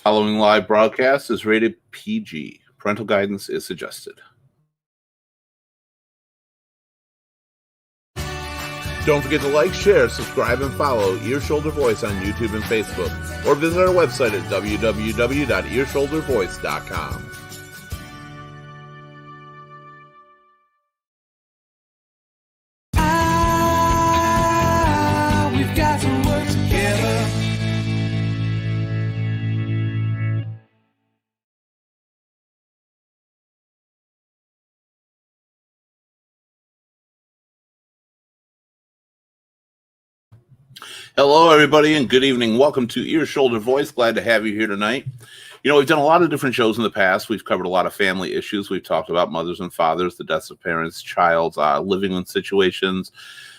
Following live broadcast is rated PG. Parental guidance is suggested. Don't forget to like, share, subscribe, and follow Ear Shoulder Voice on YouTube and Facebook, or visit our website at www.earshouldervoice.com. We've got to work together. Hello, everybody, and good evening. Welcome to Ear Shoulder Voice. Glad to have you here tonight. You know, we've done a lot of different shows in the past. We've covered a lot of family issues. We've talked about mothers and fathers, the deaths of parents, child, living in situations.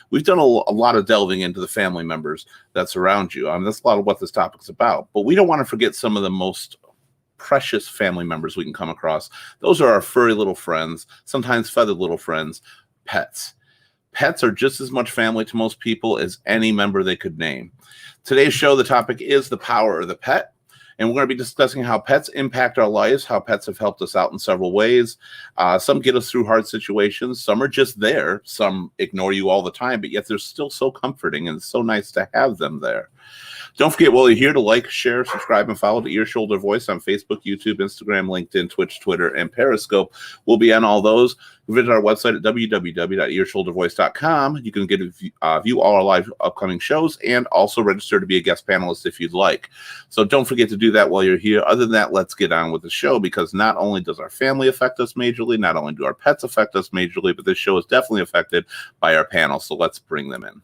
We've done a lot of delving into the family members that surround you. That's a lot of what this topic's about. But we don't want to forget some of the most precious family members we can come across. Those are our furry little friends, sometimes feathered little friends, pets. Pets are just as much family to most people as any member they could name. Today's show, the topic is the power of the pet. And we're going to be discussing how pets impact our lives, how pets have helped us out in several ways. Some get us through hard situations. Some are just there. Some ignore you all the time, but yet they're still so comforting and it's so nice to have them there. Don't forget, while you're here, to like, share, subscribe, and follow the Ear Shoulder Voice on Facebook, YouTube, Instagram, LinkedIn, Twitch, Twitter, and Periscope. We'll be on all those. Visit our website at www.earshouldervoice.com. You can view all our live upcoming shows and also register to be a guest panelist if you'd like. So don't forget to do that while you're here. Other than that, let's get on with the show, because not only does our family affect us majorly, not only do our pets affect us majorly, but this show is definitely affected by our panel. So let's bring them in.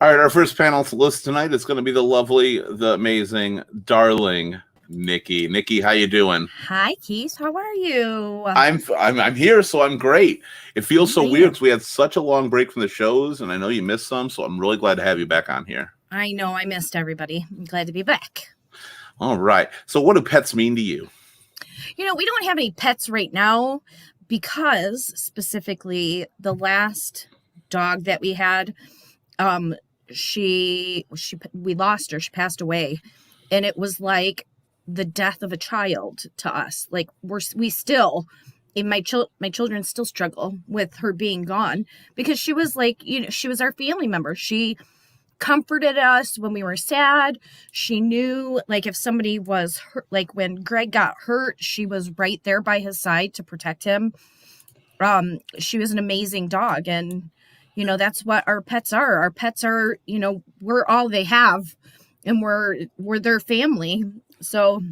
All right, our first panelist tonight is going to be the lovely, the amazing, darling Nikki. Nikki, how you doing? Hi, Keith. How are you? I'm here, so I'm great. It feels so weird because we had such a long break from the shows, and I know you missed some, so I'm really glad to have you back on here. I know I missed everybody. I'm glad to be back. All right. So what do pets mean to you? You know, we don't have any pets right now because specifically the last dog that we had, we lost her. She passed away, and it was like the death of a child to us. Like we still, and my children still struggle with her being gone, because she was like, you know, she was our family member. She comforted us when we were sad. She knew, like, if somebody was hurt, like when Greg got hurt, she was right there by his side to protect him. She was an amazing dog, and you know, that's what our pets are. Our pets are, you know, we're all they have, and we're their family. So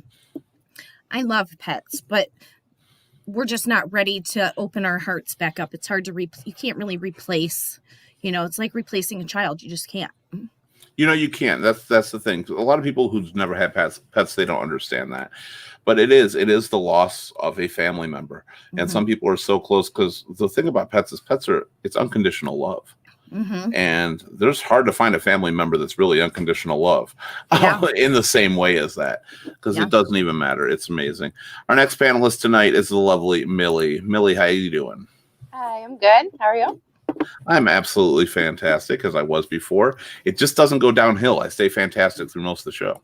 I love pets, but we're just not ready to open our hearts back up. It's hard to you can't really replace, you know, it's like replacing a child. You just can't. You know, you can't. That's the thing. A lot of people who've never had pets, they don't understand that. But it is the loss of a family member. And Mm-hmm. some people are so close, because the thing about pets is it's unconditional love. Mm-hmm. And there's hard to find a family member that's really unconditional love in the same way as that, because it doesn't even matter. It's amazing. Our next panelist tonight is the lovely Millie. Millie, how are you doing? Hi, I'm good. How are you? I'm absolutely fantastic, as I was before. It just doesn't go downhill. I stay fantastic through most of the show.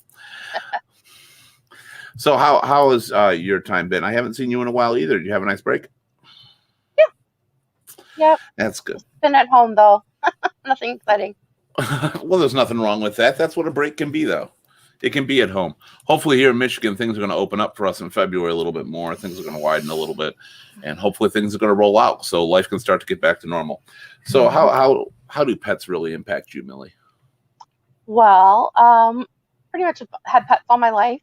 So how has your time been? I haven't seen you in a while either. Did you have a nice break? Yeah. Yep. That's good. Been at home, though. Nothing exciting. Well, there's nothing wrong with that. That's what a break can be, though. It can be at home. Hopefully here in Michigan, things are going to open up for us in February a little bit more. Things are going to widen a little bit. And hopefully things are going to roll out so life can start to get back to normal. So how do pets really impact you, Millie? Well, pretty much had pets all my life.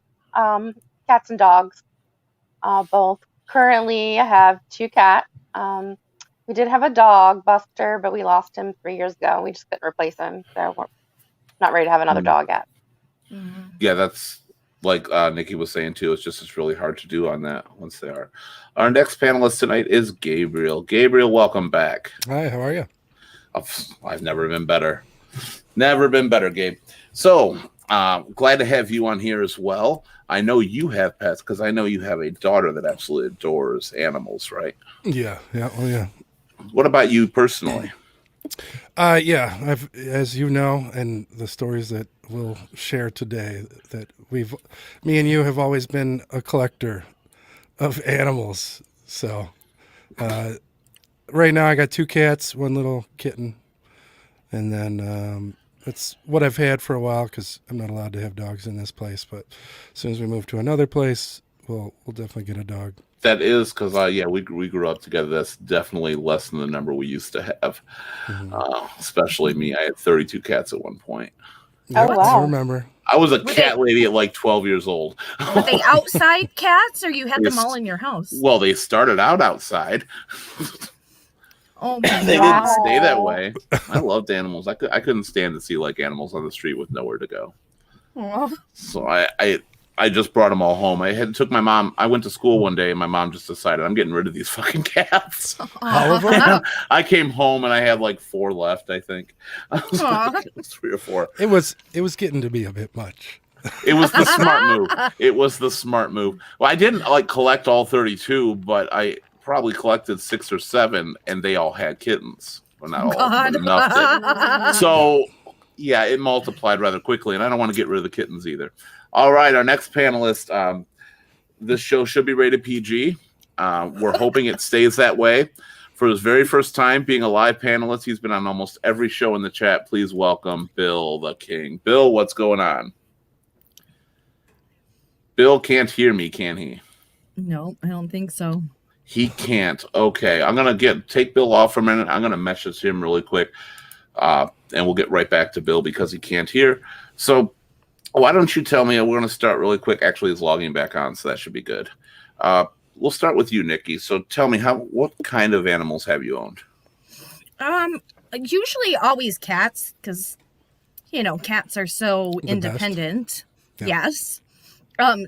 Cats and dogs, both. Currently, I have 2 cats. We did have a dog, Buster, but we lost him 3 years ago. We just couldn't replace him, so we're not ready to have another dog yet. Mm-hmm. Yeah, that's like Nikki was saying too. It's really hard to do on that once they are. Our next panelist tonight is Gabriel. Gabriel, welcome back. Hi, how are you? I've never been better. Never been better, Gabe. So Glad to have you on here as well. I know you have pets because I know you have a daughter that absolutely adores animals, right? Yeah. Oh, yeah. What about you personally? Yeah. As you know, and the stories that we'll share today, that me and you have always been a collector of animals. So, right now I got 2 cats, 1 little kitten, and then it's what I've had for a while because I'm not allowed to have dogs in this place. But as soon as we move to another place, we'll definitely get a dog. That is because, we grew up together. That's definitely less than the number we used to have. Especially me. I had 32 cats at one point. Yep, Oh, wow. I remember. I was a cat lady at like 12 years old. Were they outside cats, or you had them all in your house? Well, they started out outside. Oh my They God. didn't stay that way. I loved animals. I couldn't stand to see like animals on the street with nowhere to go. Aw. So I just brought them all home. Took my mom. I went to school one day, and my mom just decided I'm getting rid of these fucking cats. All of them? I came home and I had like 4 left. I think Aw. 3 or 4. It was getting to be a bit much. It was the smart move. It was the smart move. Well, I didn't like collect all 32, but I probably collected 6 or 7, and they all had kittens. Well, not all, God. but enough. So yeah, it multiplied rather quickly, and I don't want to get rid of the kittens either. All right, our next panelist. This show should be rated PG. We're hoping it stays that way. For his very first time being a live panelist, he's been on almost every show in the chat. Please welcome Bill the King. Bill, what's going on? Bill can't hear me, can he? No, I don't think so. He can't. Okay, I'm gonna take Bill off for a minute. I'm gonna message him really quick, and we'll get right back to Bill because he can't hear. So why don't you tell me? We're gonna start really quick. Actually, he's logging back on, so that should be good. We'll start with you, Nikki. So tell me, what kind of animals have you owned? Usually always cats, because cats are so The independent. Yeah. Yes.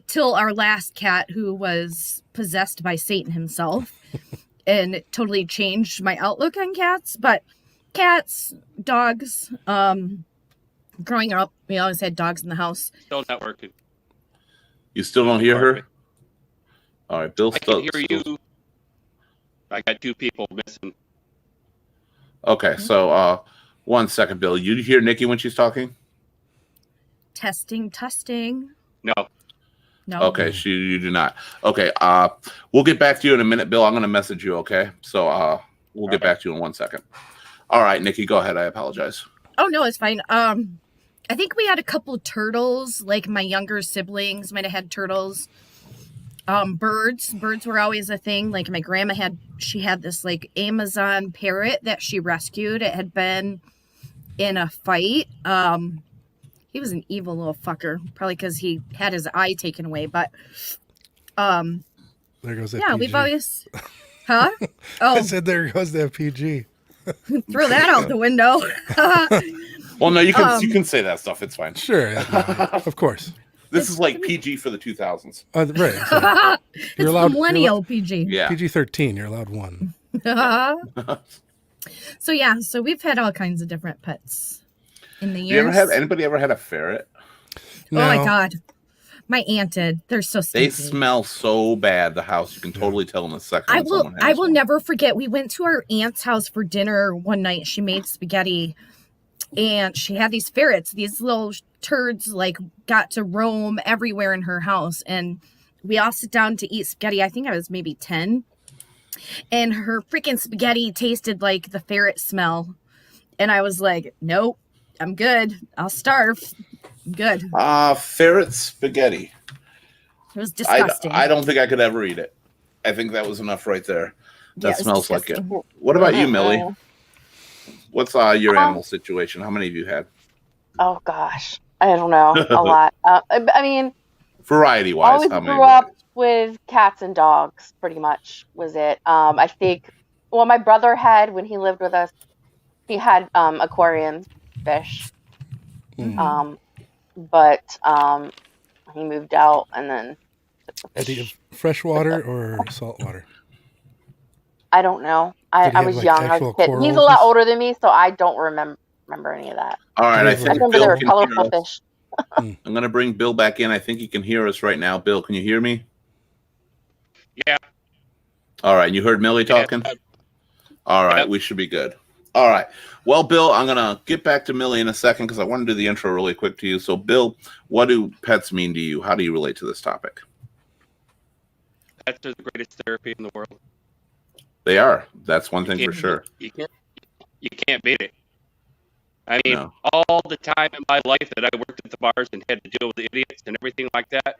Till our last cat, who was possessed by Satan himself, and it totally changed my outlook on cats. But cats, dogs. Growing up, we always had dogs in the house. Still not working. You still don't hear her? All right, Bill. I can hear you. I got 2 people missing. Okay, so 1 second, Bill. You hear Nikki when she's talking? Testing. No. No. Okay, you do not. Okay, we'll get back to you in a minute, Bill. I'm going to message you, okay? So we'll get back to you in 1 second. All right, Nikki, go ahead. I apologize. Oh, no, it's fine. I think we had a couple of turtles, like my younger siblings might have had turtles. Birds were always a thing. Like my grandma had this like Amazon parrot that she rescued. It had been in a fight. He was an evil little fucker, probably because he had his eye taken away. But There goes that yeah, PG. we've always, huh? Oh, I said there goes that PG. throw that out the window. Well, no, you can say that stuff. It's fine. Sure, yeah, of course. This is like PG for the 2000s. Right. So It's millennial PG. Yeah. PG-13. You're allowed 1. So we've had all kinds of different pets in the You ever years. anybody ever had a ferret? Oh my God. My aunt did. They're so They stinky. smell so bad. The house, you can totally tell in a second. I when someone has will one. never forget. We went to our aunt's house for dinner one night. She made spaghetti and she had these ferrets, these little turds, like got to roam everywhere in her house. And we all sit down to eat spaghetti. I think I was maybe 10. And her freaking spaghetti tasted like the ferret smell. And I was like, nope, I'm good. I'll starve. I'm good. Ferret spaghetti. It was disgusting. I don't think I could ever eat it. I think that was enough right there. That Yeah, it was smells like it. disgusting. What about you, Millie? What's your animal situation? How many have you had? Oh gosh, I don't know, a lot. I mean, Variety I wise, always how many? grew up with cats and dogs. Pretty much was it. I think. Well, my brother had when he lived with us. He had aquarium fish. But he moved out and then took the Did he fish. have fresh water or salt water? I don't know. Did he I have, was like, young. I was actual a kid. He's corals a lot and older than me, so I don't remember any of that. All right, I I think I remember Bill they were can colorful hear us. fish. I'm going to bring Bill back in. I think he can hear us right now. Bill, can you hear me? Yeah. All right. You heard Millie talking? All right. Yep. We should be good. All right. Well, Bill, I'm going to get back to Millie in a second because I want to do the intro really quick to you. So, Bill, what do pets mean to you? How do you relate to this topic? Pets are the greatest therapy in the world. They are. That's one thing for sure. You can't beat it. I mean, No. all the time in my life that I worked at the bars and had to deal with idiots and everything like that,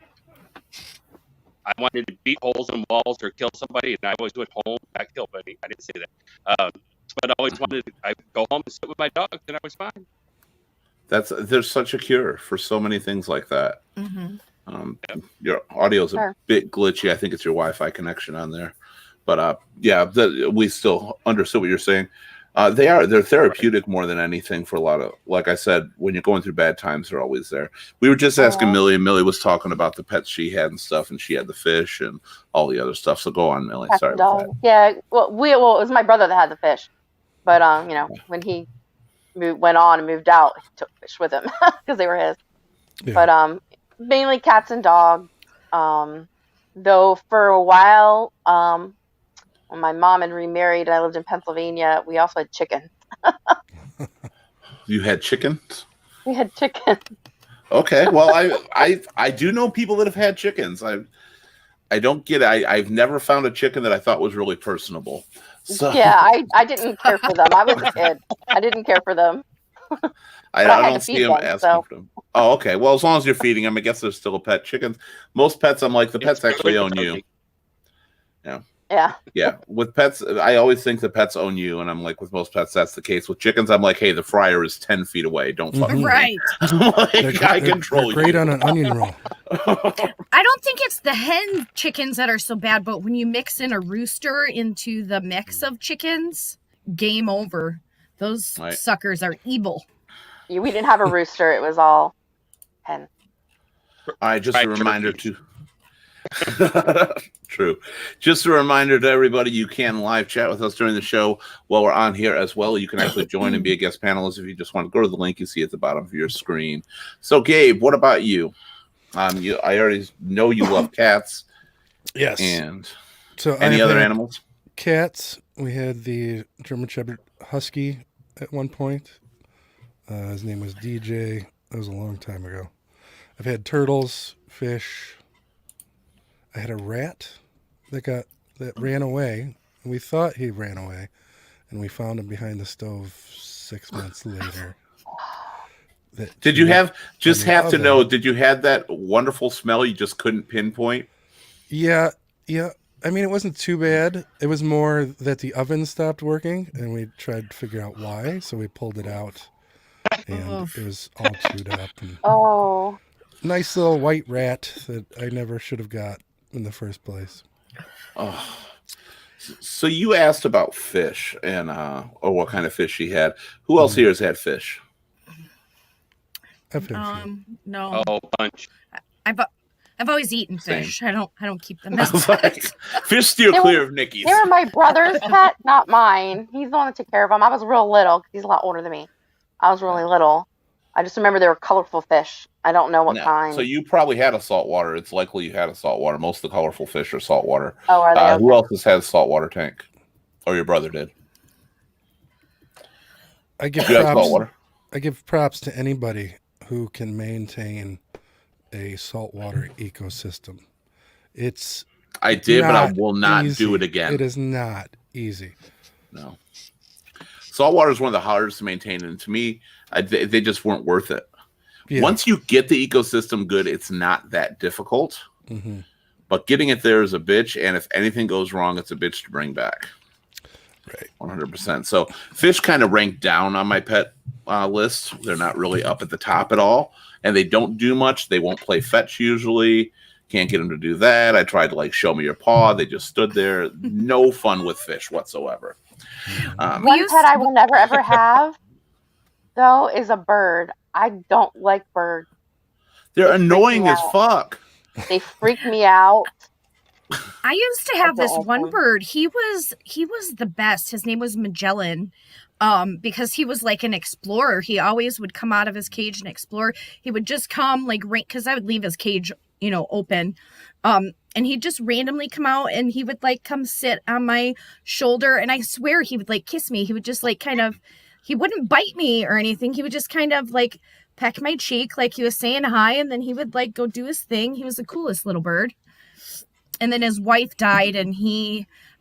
I wanted to beat holes in walls or kill somebody, and I always went home. Not kill, buddy. I didn't say that. But I always wanted to. I go home and sit with my dogs, and I was fine. There's such a cure for so many things like that. Mm-hmm. Your audio's a bit glitchy. I think it's your Wi-Fi connection on there. But we still understood what you're saying. They're therapeutic more than anything for a lot of, like I said, when you're going through bad times, they're always there. We were just asking Millie, and Millie was talking about the pets she had and stuff, and she had the fish and all the other stuff. So go on, Millie. Sorry about that. Yeah, well, it was my brother that had the fish, but when he went on and moved out, he took fish with him because they were his. Yeah. But mainly cats and dogs. Though for a while, when my mom had remarried and I lived in Pennsylvania, we also had chicken. You had chickens? We had chicken. Okay, well, I do know people that have had chickens. I don't get it. I've never found a chicken that I thought was really personable. So. Yeah, I didn't care for them. I was a kid. I didn't care for them. I don't see them asking for them. Oh, okay. Well, as long as you're feeding them, I guess there's still a pet. Chickens, most pets, I'm like, the pets actually own you. Yeah. Yeah. With pets, I always think the pets own you, and I'm like, with most pets, that's the case. With chickens, I'm like, hey, the fryer is 10 feet away. Don't fuck with me. I control you. Great on an onion roll. I don't think it's the hen chickens that are so bad, but when you mix in a rooster into the mix of chickens, game over. Those suckers are evil. Yeah, we didn't have a rooster. It was all hen. All right, just a reminder to... True. Just a reminder to everybody, you can live chat with us during the show while we're on here as well. You can actually join and be a guest panelist if you just want to go to the link you see at the bottom of your screen. So, Gabe, what about you? I already know you love cats. Yes. And so any other animals? Cats. We had the German Shepherd Husky at one point. His name was DJ. That was a long time ago. I've had turtles, fish. I had a rat that ran away. And we thought he ran away, and we found him behind the stove 6 months later. Did you have that wonderful smell you just couldn't pinpoint? Yeah. I mean, it wasn't too bad. It was more that the oven stopped working, and we tried to figure out why. So we pulled it out, and it was all chewed up. And nice little white rat that I never should have got in the first place. Oh, so you asked about fish and or what kind of fish she had. Who else here has had fish? No. Oh, bunch. I've always eaten fish. Same. I don't keep them as pets. Fish steer clear of Nikki's. They were my brother's pet, not mine. He's the one that took care of them. I was real little because he's a lot older than me. I was really little. I just remember they were colorful fish. I don't know what kind. So you probably had a saltwater. It's likely you had a saltwater. Most of the colorful fish are saltwater. Oh, are they? Who else has had a saltwater tank? Or your brother did? I give props to anybody who can maintain a saltwater ecosystem. I did, but I will not do it again. It is not easy. No. Saltwater is one of the hardest to maintain, and to me, they just weren't worth it. Yeah. Once you get the ecosystem good, it's not that difficult. Mm-hmm. But getting it there is a bitch, and if anything goes wrong, it's a bitch to bring back. Right. 100%. So fish kind of rank down on my pet list. They're not really up at the top at all, and they don't do much. They won't play fetch usually. Can't get them to do that. I tried to show me your paw. They just stood there. No fun with fish whatsoever. One pet I will never ever have, though, is a bird. I don't like birds. They're annoying as fuck. They freak me out. I used to have this one bird. He was the best. His name was Magellan. because he was like an explorer. He always would come out of his cage and explore. He would just come like right, because I would leave his cage, open. And he'd just randomly come out and he would like come sit on my shoulder. And I swear he would like kiss me. He would just like he wouldn't bite me or anything. He would just kind of like peck my cheek like he was saying hi. And then he would like go do his thing. He was the coolest little bird. And then his wife died and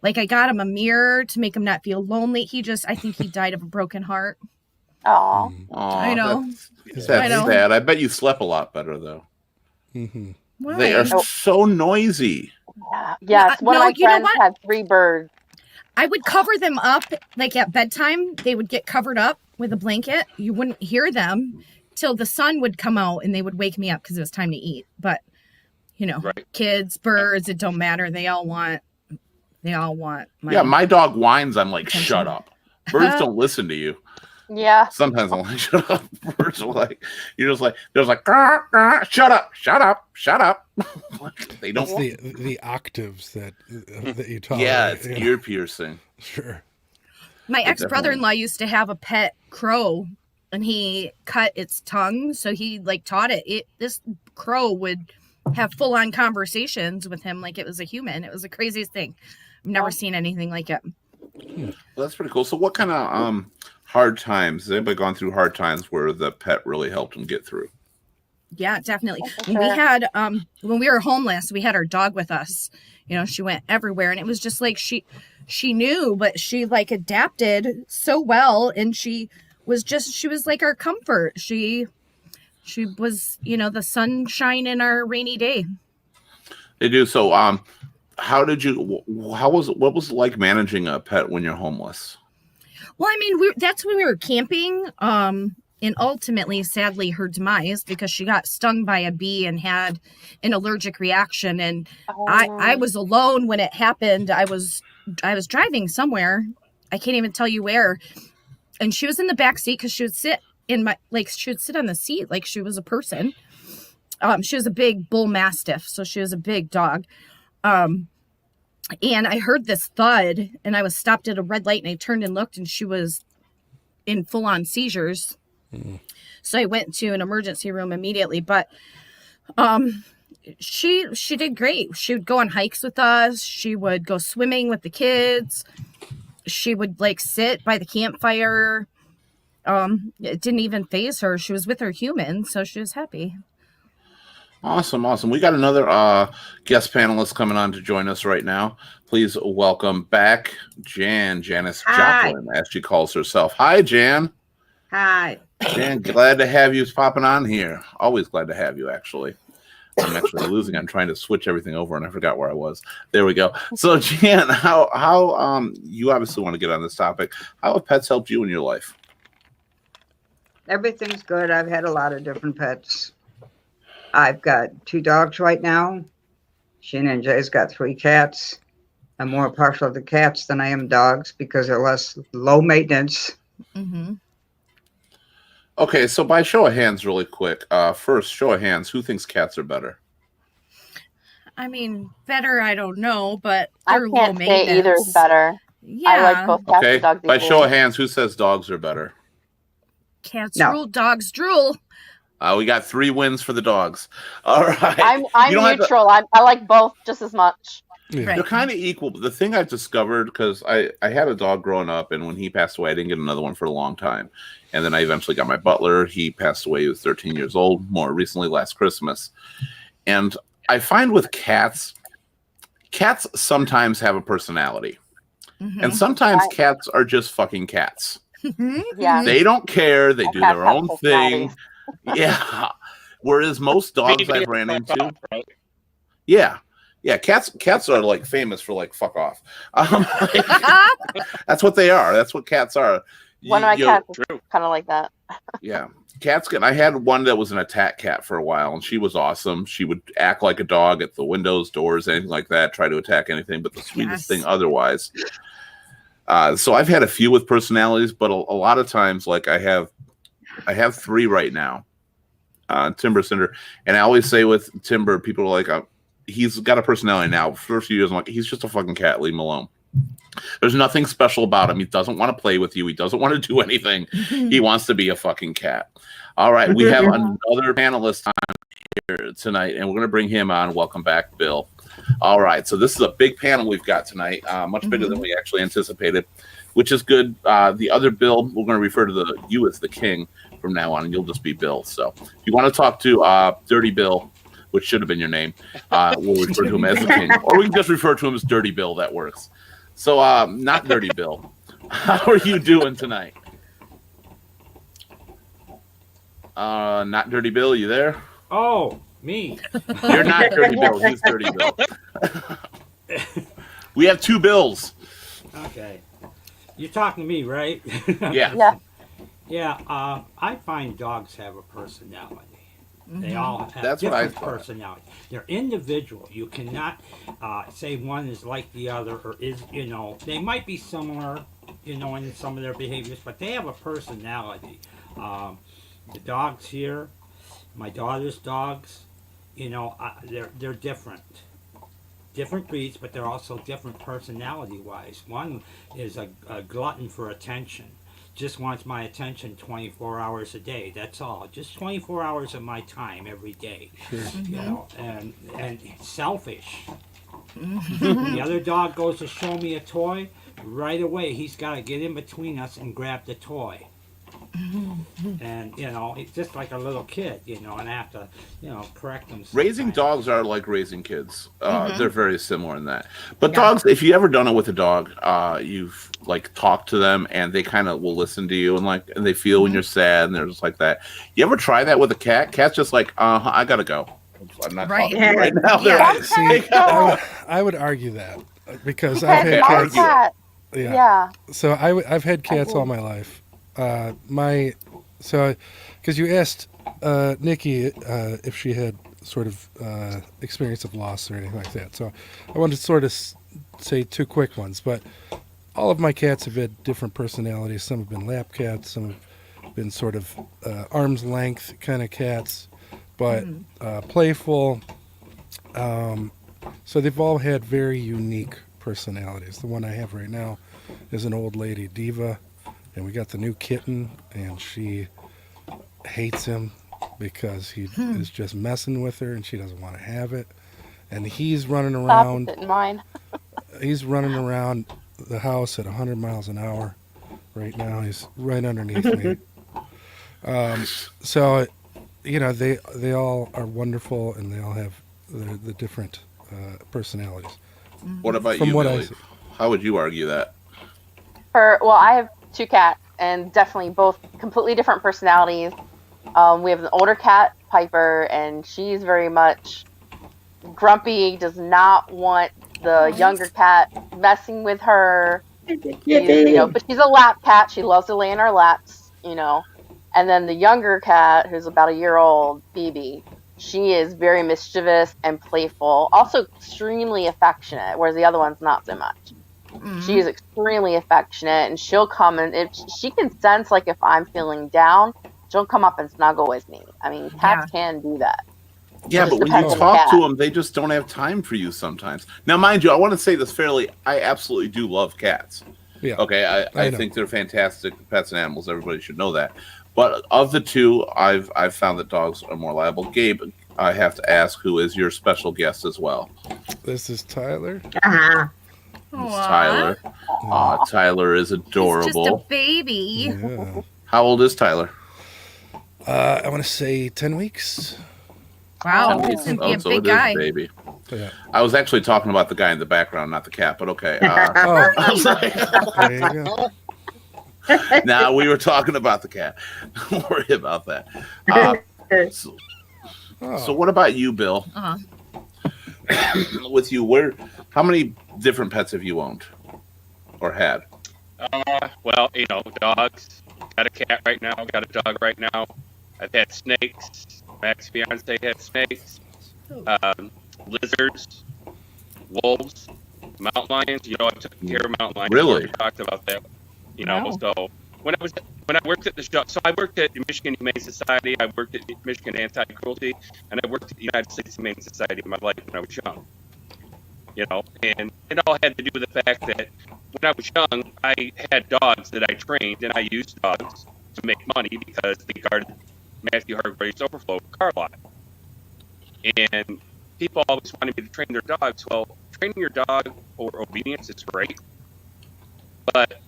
I got him a mirror to make him not feel lonely. I think he died of a broken heart. Oh, I know. That's I know. sad. I bet you slept a lot better, though. Mm-hmm. Why? They are so noisy. yeah. Yes, one of my you know friends what? had 3 birds. I would cover them up, like at bedtime, they would get covered up with a blanket. You wouldn't hear them till the sun would come out and they would wake me up because it was time to eat. But, Right. kids, birds, it don't matter. They all want My dog whines. I'm like, attention. shut up. Birds don't listen to you. Yeah. Sometimes I'm like, shut up. Birds are like, they're just like, "Grr, grr, shut up, shut up, shut up." They don't. It's the octaves that you talk. Yeah, it's ear piercing. Sure. My It ex-brother-in-law used to have a pet crow and he cut its tongue. So he like taught it. This crow would have full-on conversations with him like it was a human. It was the craziest thing. I've never seen anything like it. Well, that's pretty cool. So, what kind of hard times? Has anybody gone through hard times where the pet really helped them get through? Yeah, definitely. For We sure. had when we were homeless, we had our dog with us. She went everywhere and it was just like she knew, but she like adapted so well and she was like our comfort. She was, the sunshine in our rainy day. They do. So, what was it like managing a pet when you're homeless? Well, I mean, that's when we were camping. And ultimately, sadly, her demise because she got stung by a bee and had an allergic reaction. And I was alone when it happened. I was driving somewhere. I can't even tell you where. And she was in the back seat because she would sit she would sit on the seat like she was a person. She was a big bull mastiff, so she was a big dog. And I heard this thud, and I was stopped at a red light, and I turned and looked, and she was in full-on seizures. So I went to an emergency room immediately, but she did great. She would go on hikes with us. She would go swimming with the kids. She would sit by the campfire. It didn't even faze her. She was with her human, so she was happy. Awesome. We got another guest panelist coming on to join us right now. Please welcome back Janice Hi. Joplin, as she calls herself. Hi, Jan. Hi. Jan, glad to have you popping on here. Always glad to have you, actually. I'm actually losing. I'm trying to switch everything over, and I forgot where I was. There we go. So, Jan, how you obviously want to get on this topic. How have pets helped you in your life? Everything's good. I've had a lot of different pets. I've got 2 dogs right now. Sheena and Jay's got 3 cats. I'm more partial to cats than I am dogs because they're less low maintenance. Mm-hmm. Okay, so by show of hands, really quick. First, show of hands, who thinks cats are better? I mean, better, I don't know, but I they're can't low say either is maintenance. better. Yeah, I like both cats Okay, and dogs by equally. show of hands, who says dogs are better? cats No. rule, dogs drool. We got 3 wins for the dogs. All right. I'm You don't have to- neutral. I like both just as much. Yeah. Right. They're kind of equal. But the thing I've discovered, because I had a dog growing up, and when he passed away, I didn't get another one for a long time. And then I eventually got my butler. He passed away. He was 13 years old, more recently, last Christmas. And I find with cats sometimes have a personality. Mhm. And sometimes Right. cats are just fucking cats. Yeah. They don't care. They And do cats their have own thing. personalities. Yeah. Whereas most dogs Maybe I've ran fuck into, off, right? yeah, cats are famous for fuck off. That's what they are. That's what cats are. One of my You- cats is True. kind of like that. Yeah, I had one that was an attack cat for a while, and she was awesome. She would act like a dog at the windows, doors, anything like that. Try to attack anything, but the sweetest Yes. thing otherwise. So I've had a few with personalities, but a lot of times, I have 3 right now. Timber Cinder, and I always say with Timber, people are like, he's got a personality now. For a few years, I'm like, he's just a fucking cat. Leave him alone. There's nothing special about him. He doesn't want to play with you. He doesn't want to do anything. He wants to be a fucking cat. All right, we have another panelist on here tonight, and we're going to bring him on. Welcome back, Bill. All right, so this is a big panel we've got tonight, much bigger than we actually anticipated, which is good. The other Bill, we're going to refer to you as the king from now on, and you'll just be Bill. So if you want to talk to Dirty Bill, which should have been your name, we'll refer to him as the king. Or we can just refer to him as Dirty Bill. That works. So, not Dirty Bill. How are you doing tonight? Not Dirty Bill, you there? Oh, me. You're not Dirty Bill. He's Dirty Bill. We have two Bills. Okay. You're talking to me, right? Yeah. Yeah. Yeah, I find dogs have a personality. They all have That's what I different thought. personalities. They're individual. You cannot say one is like the other or is, they might be similar, in some of their behaviors, but they have a personality. The dogs here, my daughter's dogs, they're different. Different breeds, but they're also different personality-wise. One is a glutton for attention. Just wants my attention 24 hours a day. That's all. Just 24 hours of my time every day. Sure. And selfish. The other dog goes to show me a toy. Right away, he's got to get in between us and grab the toy. And it's just like a little kid, and I have to, correct them. Raising sometimes. dogs are like raising kids. They're very similar in that. But dogs, if you ever done it with a dog, you've like talked to them and they kind of will listen to you and they feel when you're sad and they're just like that. You ever try that with a cat? Cat's just like, I gotta go. I'm not talking to you right now. Yeah. They're- See, I would argue that because Because I've had my argue cats. cat, Yeah. yeah. So I've had cats all my life. Because you asked Nikki if she had sort of experience of loss or anything like that. So I wanted to sort of say two quick ones. But all of my cats have had different personalities. Some have been lap cats. Some have been sort of arm's length kind of cats, but playful. So they've all had very unique personalities. The one I have right now is an old lady, Diva. And we got the new kitten, and she hates him because he is just messing with her, and she doesn't want to have it. And he's running around. Opposite in mine. He's running around the house at 100 miles an hour right now. He's right underneath me. So, they all are wonderful, and they all have the different personalities. What about From you, what I Billy? see. How would you argue that? I have two cats, and definitely both completely different personalities. We have an older cat, Piper, and she's very much grumpy, does not want the younger cat messing with her. But she's a lap cat. She loves to lay in our laps, And then the younger cat, who's about a year old, Phoebe, she is very mischievous and playful, also extremely affectionate, whereas the other one's not so much. She is extremely affectionate, and she'll come and if she can sense like if I'm feeling down, she'll come up and snuggle with me. I mean, cats can do that. Yeah, It but just when you depends on the talk to cat. them, they just don't have time for you sometimes. Now, mind you, I want to say this fairly. I absolutely do love cats. Yeah. Okay, I know. think they're fantastic pets and animals. Everybody should know that. But of the two, I've found that dogs are more liable. Gabe, I have to ask, who is your special guest as well? This is Tyler. This is Tyler. Tyler is He's just a adorable. baby. Yeah. How old is Tyler? I want to say 10 weeks. Wow, Oh, he's gonna be a so big it is guy. baby. Yeah. I was actually talking about the guy in the background, not the cat, but okay. Oh, I was like, there you go. now we were talking about the cat. Don't worry about that. So, Oh. so what about you, Bill? Uh-huh. With you, how many different pets have you owned or had? Dogs. Got a cat right now. Got a dog right now. I've had snakes. My ex-fiance had snakes. Lizards. Wolves. Mountain lions. I took care of mountain lions. Really? We talked about that. Wow. So when I worked at the show, so I worked at the Michigan Humane Society. I worked at Michigan Anti-Cruelty, and I worked at the United States Humane Society in my life when I was young. And it all had to do with the fact that when I was young, I had dogs that I trained, and I used dogs to make money because they guarded Matthew Hargrave's overflow car lot. And people always wanted me to train their dogs. Well, training your dog for obedience is great, but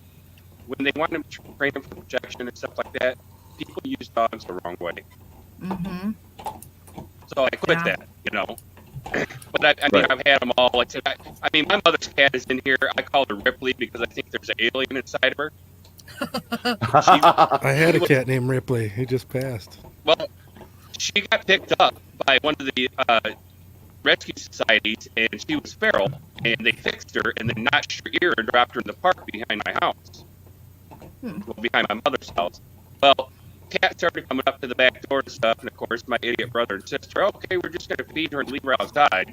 when they want them to train them for protection and stuff like that, people use dogs the wrong way. Mm-hmm. So I quit that, But I mean, I've had them all. Like I mean, my mother's cat is in here. I call her Ripley because I think there's an alien inside of her. I had a cat named Ripley. He just passed. Well, she got picked up by one of the rescue societies, and she was feral, and they fixed her and then notched her ear and dropped her in the park behind my house. Well, behind my mother's house. Well, cat started coming up to the back door and stuff, and of course my idiot brother and sister, okay, we're just going to feed her and leave her outside.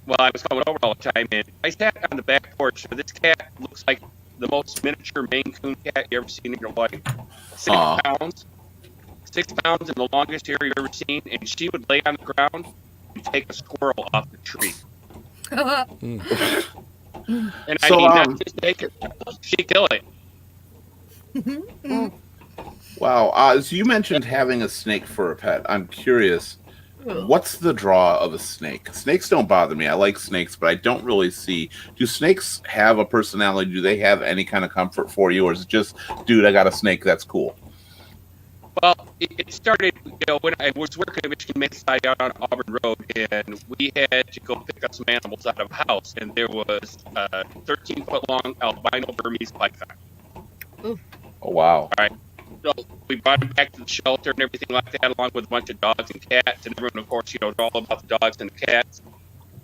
Well, I was coming over all the time, and I sat on the back porch. So this cat looks like the most miniature Maine Coon cat you ever seen in your life. 6 pounds. 6 pounds and the longest hair you've ever seen, and she would lay on the ground and take a squirrel off the tree. And I mean, not just take it, she'd kill it. Wow. So you mentioned having a snake for a pet. I'm curious, what's the draw of a snake? Snakes don't bother me. I like snakes, but I don't really see. Do snakes have a personality? Do they have any kind of comfort for you? Or is it just, dude, I got a snake, that's cool? Well, it started, when I was working at Michigan Mayside out on Auburn Road, and we had to go pick up some animals out of a house, and there was a 13-foot-long albino Burmese python. Oh, wow. All right. So we brought him back to the shelter and everything like that, along with a bunch of dogs and cats, and everyone, of course, knows all about the dogs and the cats.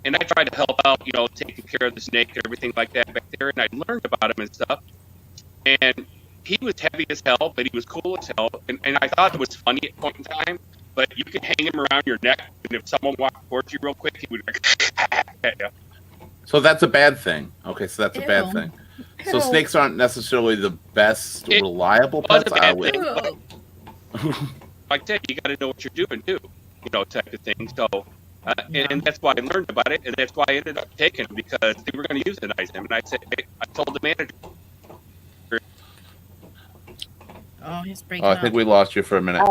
And I tried to help out, taking care of the snake and everything like that back there, and I learned about him and stuff. And he was heavy as hell, but he was cool as hell, and I thought it was funny at point in time, but you could hang him around your neck, and if someone walked towards you real quick, he would at you. So that's a bad thing. Okay, so that's a bad thing. So snakes aren't necessarily the best reliable pets. I would. Like that, you got to know what you're doing too, type of thing. So, and that's why I learned about it, and that's why I ended up taking him, because they were going to euthanize him, and I said, I told the manager. Oh, he's breaking I think we lost you for a minute.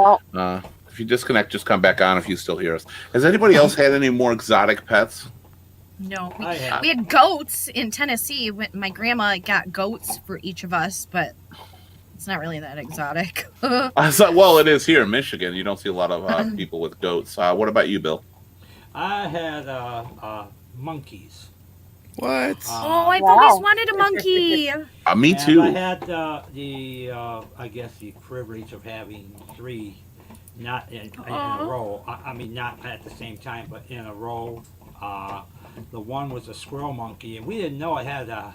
If you disconnect, just come back on if you still hear us. Has anybody else had any more exotic pets? No, we had goats in Tennessee. My grandma got goats for each of us, but it's not really that exotic. Well, it is here in Michigan. You don't see a lot of people with goats. What about you, Bill? I had monkeys. What? I've always wanted a monkey. Me too. I had I guess the privilege of having 3, not in a row. I mean, not at the same time, but in a row. The one was a squirrel monkey, and we didn't know it had a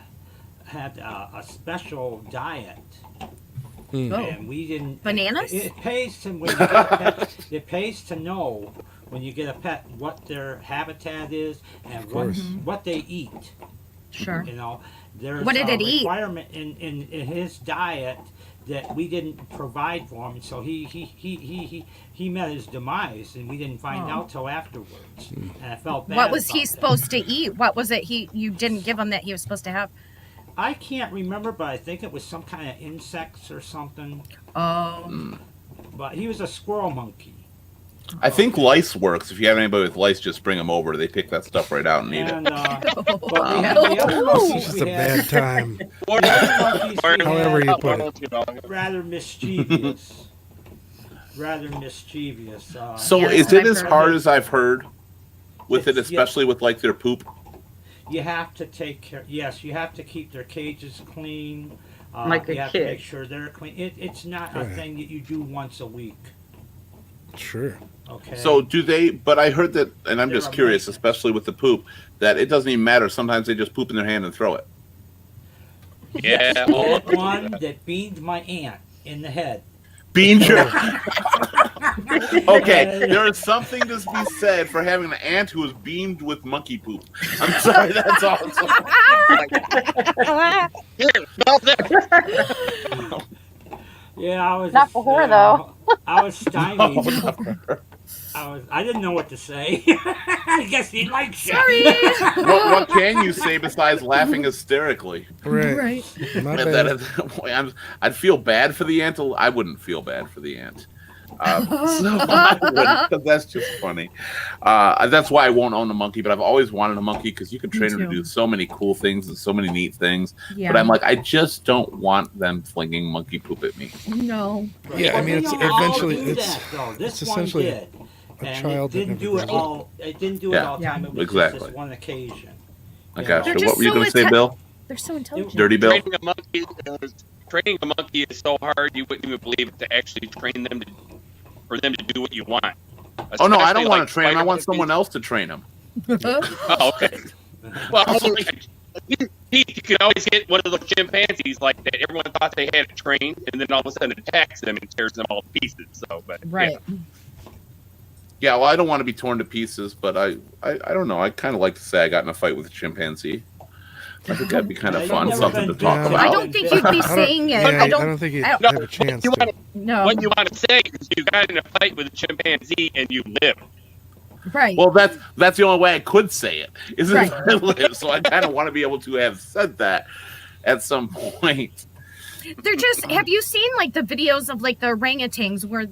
special diet. And we didn't. Bananas? It pays to when you get a pet, it pays to know when you get a pet what their habitat is and what they eat. Sure. There's what did it eat? Requirement in his diet that we didn't provide for him, so he met his demise, and we didn't find out till afterwards. And I felt bad. What was he supposed to eat? What was it you didn't give him that he was supposed to have? I can't remember, but I think it was some kind of insects or something. But he was a squirrel monkey. I think lice works. If you have anybody with lice, just bring them over. They pick that stuff right out and eat it. It's just a bad time. However you put it. Rather mischievous. So is it as hard as I've heard with it, especially with like their poop? You have to take care. Yes, you have to keep their cages clean. Like you a have kid. to make sure they're clean. It's not a thing that you do once a week. Sure. Okay. So do they? But I heard that, and I'm just curious, especially with the poop, that it doesn't even matter. Sometimes they just poop in their hand and throw it. Yeah. The one that beamed my aunt in the head. Beamed your. Okay, there is something to be said for having an aunt who was beamed with monkey poop. I'm sorry, that's awesome. Yeah, I was Not for her though. I was stymied. Oh, I didn't know what to say. I guess he likes you. Sorry. what can you say besides laughing hysterically? Right. Right. My And bad. that is, boy, I'd feel bad for the ant. I wouldn't feel bad for the ant. So I wouldn't, 'cause that's just funny. That's why I won't own a monkey, but I've always wanted a monkey because you can train them to too. do so many cool things and so many neat things. Yeah. But I'm like, I just don't want them flinging monkey poop at me. No. Yeah, I mean, They it's don't all eventually do it's that, though. This it's one essentially did. a And child it that didn't never do it grows up. all. It didn't do it Yeah, all the time. It was exactly. just this one occasion. I You got know? you. They're What were you going to just so say, Bill? They're so intelligent. Dirty Bill? Training a monkey is so hard you wouldn't even believe it to actually train them for them to do what you want. Oh no, I Especially don't want like to train them. I spider want someone monkeys. else to train them. Oh, okay. Well, you can always get one of those chimpanzees like that. Everyone thought they had it trained, and then all of a sudden attacks them and tears them all to pieces. So, but Right. Yeah, well, I don't want to be torn to pieces, but I don't know. I kind of like to say I got in a fight with a chimpanzee. I think that'd be kind of I've fun, never something been to talk bitten. about. I don't think you'd be saying it. Yeah, I don't. think you I have don't- a chance you to. wanna- No. What you want to say is you got in a fight with a chimpanzee and you lived. Right. Well, that's the only way I could say it is if Right. I live. So I kind of want to be able to have said that at some point. They're just. Have you seen like the videos of like the orangutans where,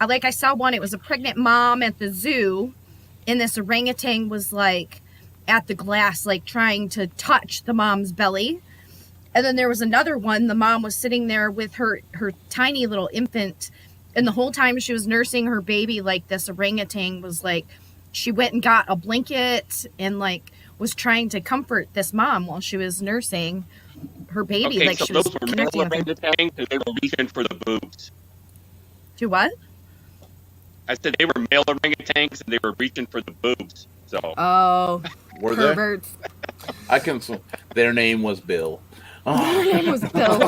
like I saw one. It was a pregnant mom at the zoo, and this orangutan was like at the glass, like trying to touch the mom's belly. And then there was another one. The mom was sitting there with her tiny little infant, and the whole time she was nursing her baby, like this orangutan was like, she went and got a blanket and like was trying to comfort this mom while she was nursing her baby. Okay, like so she was those were male connecting with her. orangutans and they were reaching for the boobs. Do what? I said they were male orangutans and they were reaching for the boobs. So Oh, Were perverts. I can. Their name was Bill. Her Oh, name was Bill.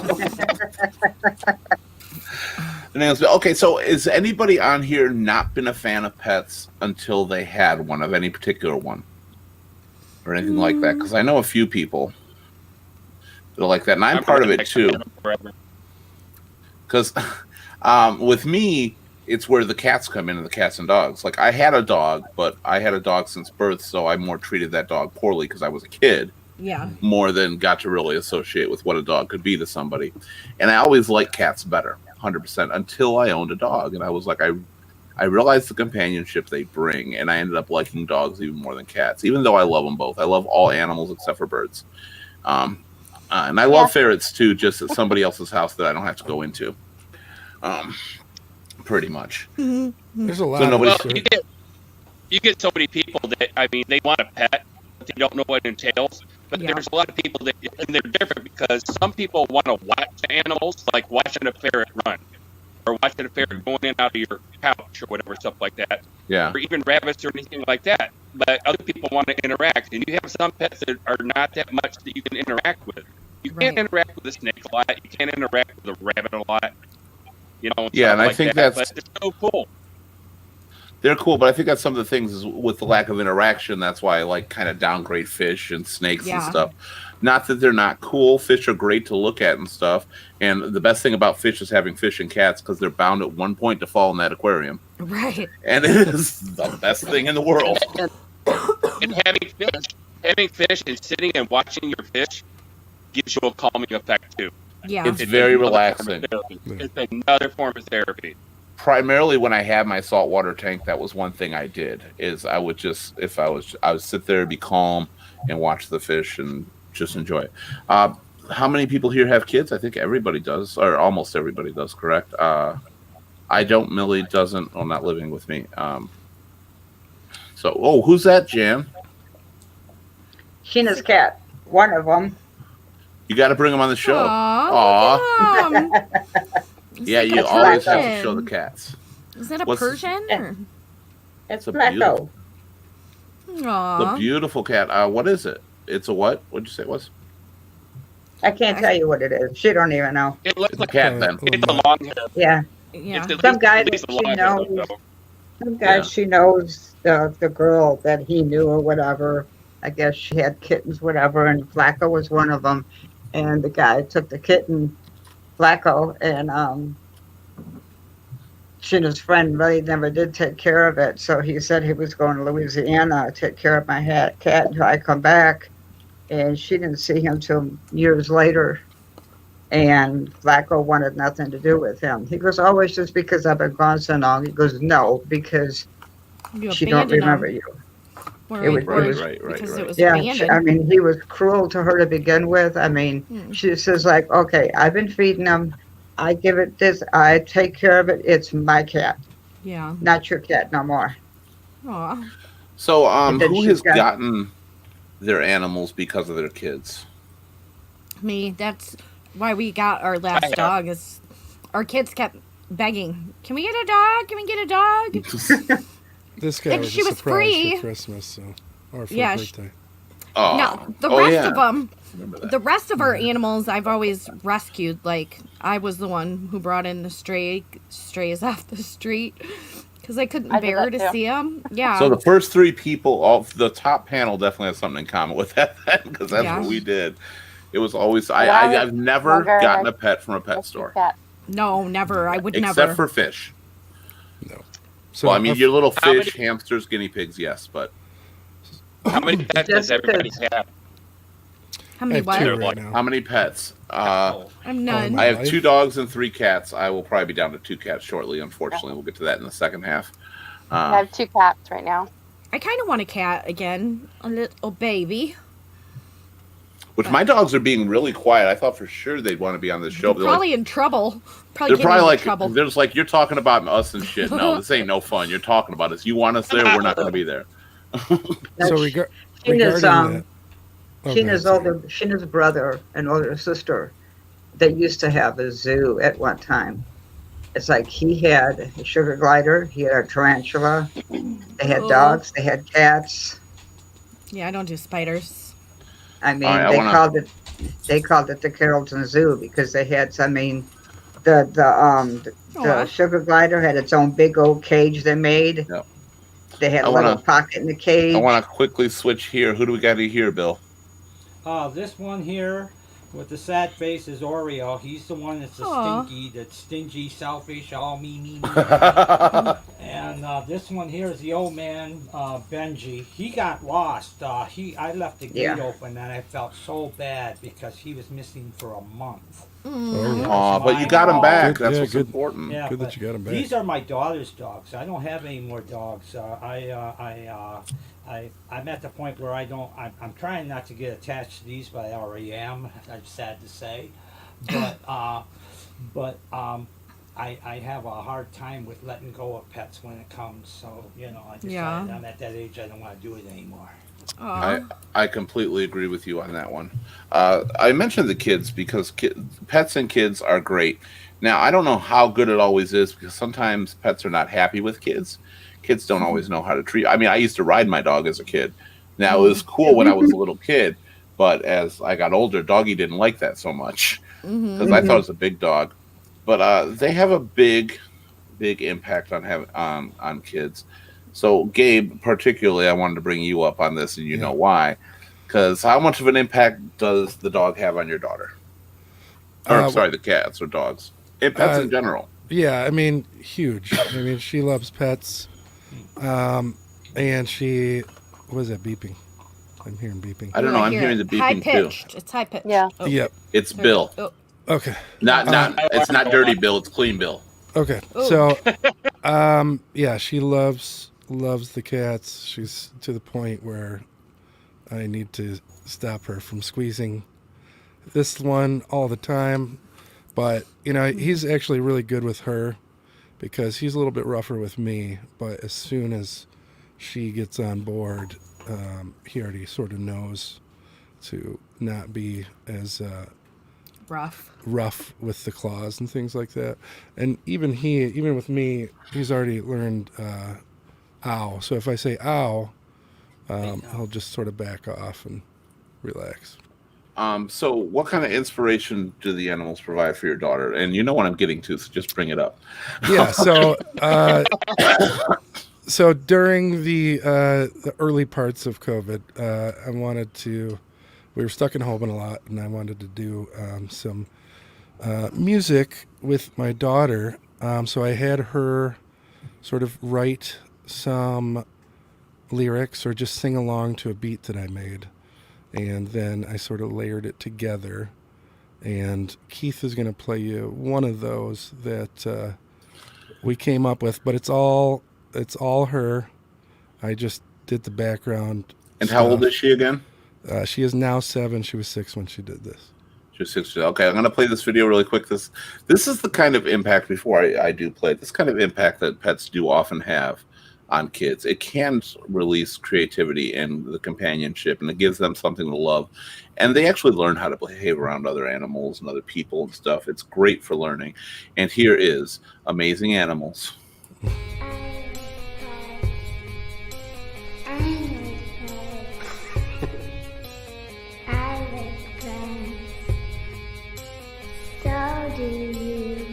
their name was Bill. Okay, so is anybody on here not been a fan of pets until they had one of any particular one or anything like that? Because I know a few people that are like that, and I'm part of it too. Forever. Because with me, it's where the cats come in and the cats and dogs. Like I had a dog, but I had a dog since birth, so I more treated that dog poorly because I was a kid Yeah. more than got to really associate with what a dog could be to somebody. And I always liked cats better, 100%, until I owned a dog. And I was like, I realized the companionship they bring, and I ended up liking dogs even more than cats, even though I love them both. I love all animals except for birds. And I love ferrets too, just at somebody else's house that I don't have to go into. Pretty much. There's a lot. So nobody- Well, of you get so many people that, I mean, they want a pet, but they don't know what it entails. But Yeah. there's a lot of people that, and they're different because some people want to watch animals, like watching a ferret run, or watching a ferret going in and out of your couch or whatever, stuff like that, Yeah. or even rabbits or anything like that. But other people want to interact, and you have some pets that are not that much that you can interact with. You can't Right. interact with a snake a lot. You can't interact with a rabbit a lot. You know, Yeah, stuff and I like think that. that's- But they're so cool. They're cool, but I think that's some of the things is with the lack of interaction. That's why I like kind of downgrade fish and snakes and Yeah. stuff. Not that they're not cool. Fish are great to look at and stuff. And the best thing about fish is having fish and cats because they're bound at one point to fall in that aquarium. Right. And it is the best thing in the world. And having fish and sitting and watching your fish gives you a calming effect too. Yeah. It's very another form of relaxing. therapy. It's another form of therapy. Primarily when I had my saltwater tank, that was one thing I did is I would just, I would sit there, be calm and watch the fish and just enjoy it. How many people here have kids? I think everybody does, or almost everybody does, correct? I don't, Millie doesn't, well, not living with me. So, who's that, Jan? Sheena's cat, one of them. You got to bring them on the show. Aw. Look at 'em. It's Yeah, like you a always have to Persian. show the cats. Is that a What's- Persian? Or? It's a Blacko. Aw. The beautiful cat. What is it? It's a what? What'd you say it was? I can't tell you what it is. She don't even know. It looks It's a like cat then. it's a long hair. Yeah, Yeah. It's Some guy at least that a she long hair, knows. though. some guy Yeah. she knows the girl that he knew or whatever. I guess she had kittens, whatever, and Flacco was one of them. And the guy took the kitten, Flacco, and she and his friend really never did take care of it. So he said he was going to Louisiana to take care of my cat until I come back. And she didn't see him till years later. And Flacco wanted nothing to do with him. He goes, oh, it's just because I've been gone so long. He goes, no, because You she don't abandoned remember them. you. Or, It was- or it was- because it was Yeah, abandoned. I mean, he was cruel to her to begin with. I mean, she says like, okay, I've been feeding him. I give it this. I take care of it. It's my cat, Yeah. not your cat no more. Aw. So, And then who she's has got- gotten their animals because of their kids? Me. That's why we got our last have. dog. Is our kids kept begging, "Can we get a dog? Can we get a dog?" This guy And was she a was surprise free. for Christmas, so or for Yeah, birthday. Oh, No, the oh, rest yeah. of them, Remember that. the rest of our animals, I've always rescued. Like I was the one who brought in the strays off the street because I couldn't I did bear that to too. see them. Yeah. So the first three people off the top panel definitely have something in common with that, because that's Yeah. what we did. It was always Well, I was I've never younger and gotten I a pet from a pet rescued store cats. no, never. I would except never. for fish. So Well, I mean, your little How fish, hamsters, guinea pigs, yes, but How many pets does everybody have? How I many have what? two right now. how many pets? Oh, I'm none. my I have life? 2 dogs and 3 cats. I will probably be down to 2 cats shortly. Unfortunately, we'll get to that in the second half. I have 2 cats right now. I kind of want a cat again, a little baby. Which my dogs are being really quiet. I thought for sure they'd want to be on this show. They're But they're like, probably in trouble. Probably they're getting probably into like, trouble. they're just like, you're talking about us and shit. No, this ain't no fun. You're talking about us. You want us there, we're not going to be there. So Sheena's, regarding that, oh, go ahead, sorry. Sheena's brother and older sister, they used to have a zoo at one time. It's like he had a sugar glider, he had a tarantula, they had Oh. dogs, they had cats. Yeah, I don't do spiders. I mean, All right, I they wanna- called it the Carrollton Zoo because they had. I mean, the Aw. sugar glider had its own big old cage they made. Yep. They had I a little wanna- pocket in the cage. I want to quickly switch here. Who do we got here, Bill? This one here with the sad face is Oreo. He's the one that's Aw. that's stingy, selfish, all me. And this one here is the old man, Benji. He got lost. I left the gate Yeah. open and I felt so bad because he was missing for a month. Mm. Aw, but you got him back. Good, That's yeah, what's good. important. Yeah, Good that but you got him back. These are my daughter's dogs. I don't have any more dogs. I'm at the point where I'm trying not to get attached to these, but I already am. I'm sad to say, but I have a hard time with letting go of pets when it comes. So I decided Yeah. I'm at that age. I don't want to do it anymore. Aw. I completely agree with you on that one. I mentioned the kids because pets and kids are great. Now, I don't know how good it always is because sometimes pets are not happy with kids. Kids don't always know how to treat. I mean, I used to ride my dog as a kid. Now, it was cool when I was a little kid, but as I got older, Doggy didn't like that so much because I thought it was a big dog. But they have a big impact on on kids. So, Gabe, particularly, I wanted to bring you up on this, and you know why. Because how much of an impact does the dog have on your daughter? Or, sorry, the cats or dogs. And pets in general. Yeah, I mean, huge. I mean, she loves pets. And she, what is that beeping? I'm hearing beeping. I don't know. I I'm hear hearing the it. beeping High too. pitched. It's high pitched. Yeah. Oh, Yep. It's Bill. oh. Okay. Not it's not dirty Bill, it's clean Bill. Okay. Ooh. So, yeah, she loves the cats. She's to the point where I need to stop her from squeezing this one all the time. But, he's actually really good with her because he's a little bit rougher with me. But as soon as she gets on board, he already sort of knows to not be as rough with the claws and things like that. And even with me, he's already learned ow. So if I say ow, he'll just sort of back off and relax. So what kind of inspiration do the animals provide for your daughter? And you know what I'm getting to, so just bring it up. Yeah, so during the early parts of COVID, we were stuck in home a lot, and I wanted to do some music with my daughter. So I had her sort of write some lyrics or just sing along to a beat that I made. And then I sort of layered it together. And Keith is going to play you one of those that we came up with, but it's all her. I just did the background. And how old is she again? She is now 7. She was 6 when she did this. She was 6. Okay, I'm going to play this video really quick. This is the kind of impact, before I do play, this kind of impact that pets do often have on kids. It can release creativity and the companionship, and it gives them something to love. And they actually learn how to behave around other animals and other people and stuff. It's great for learning. And here is Amazing Animals. So do you.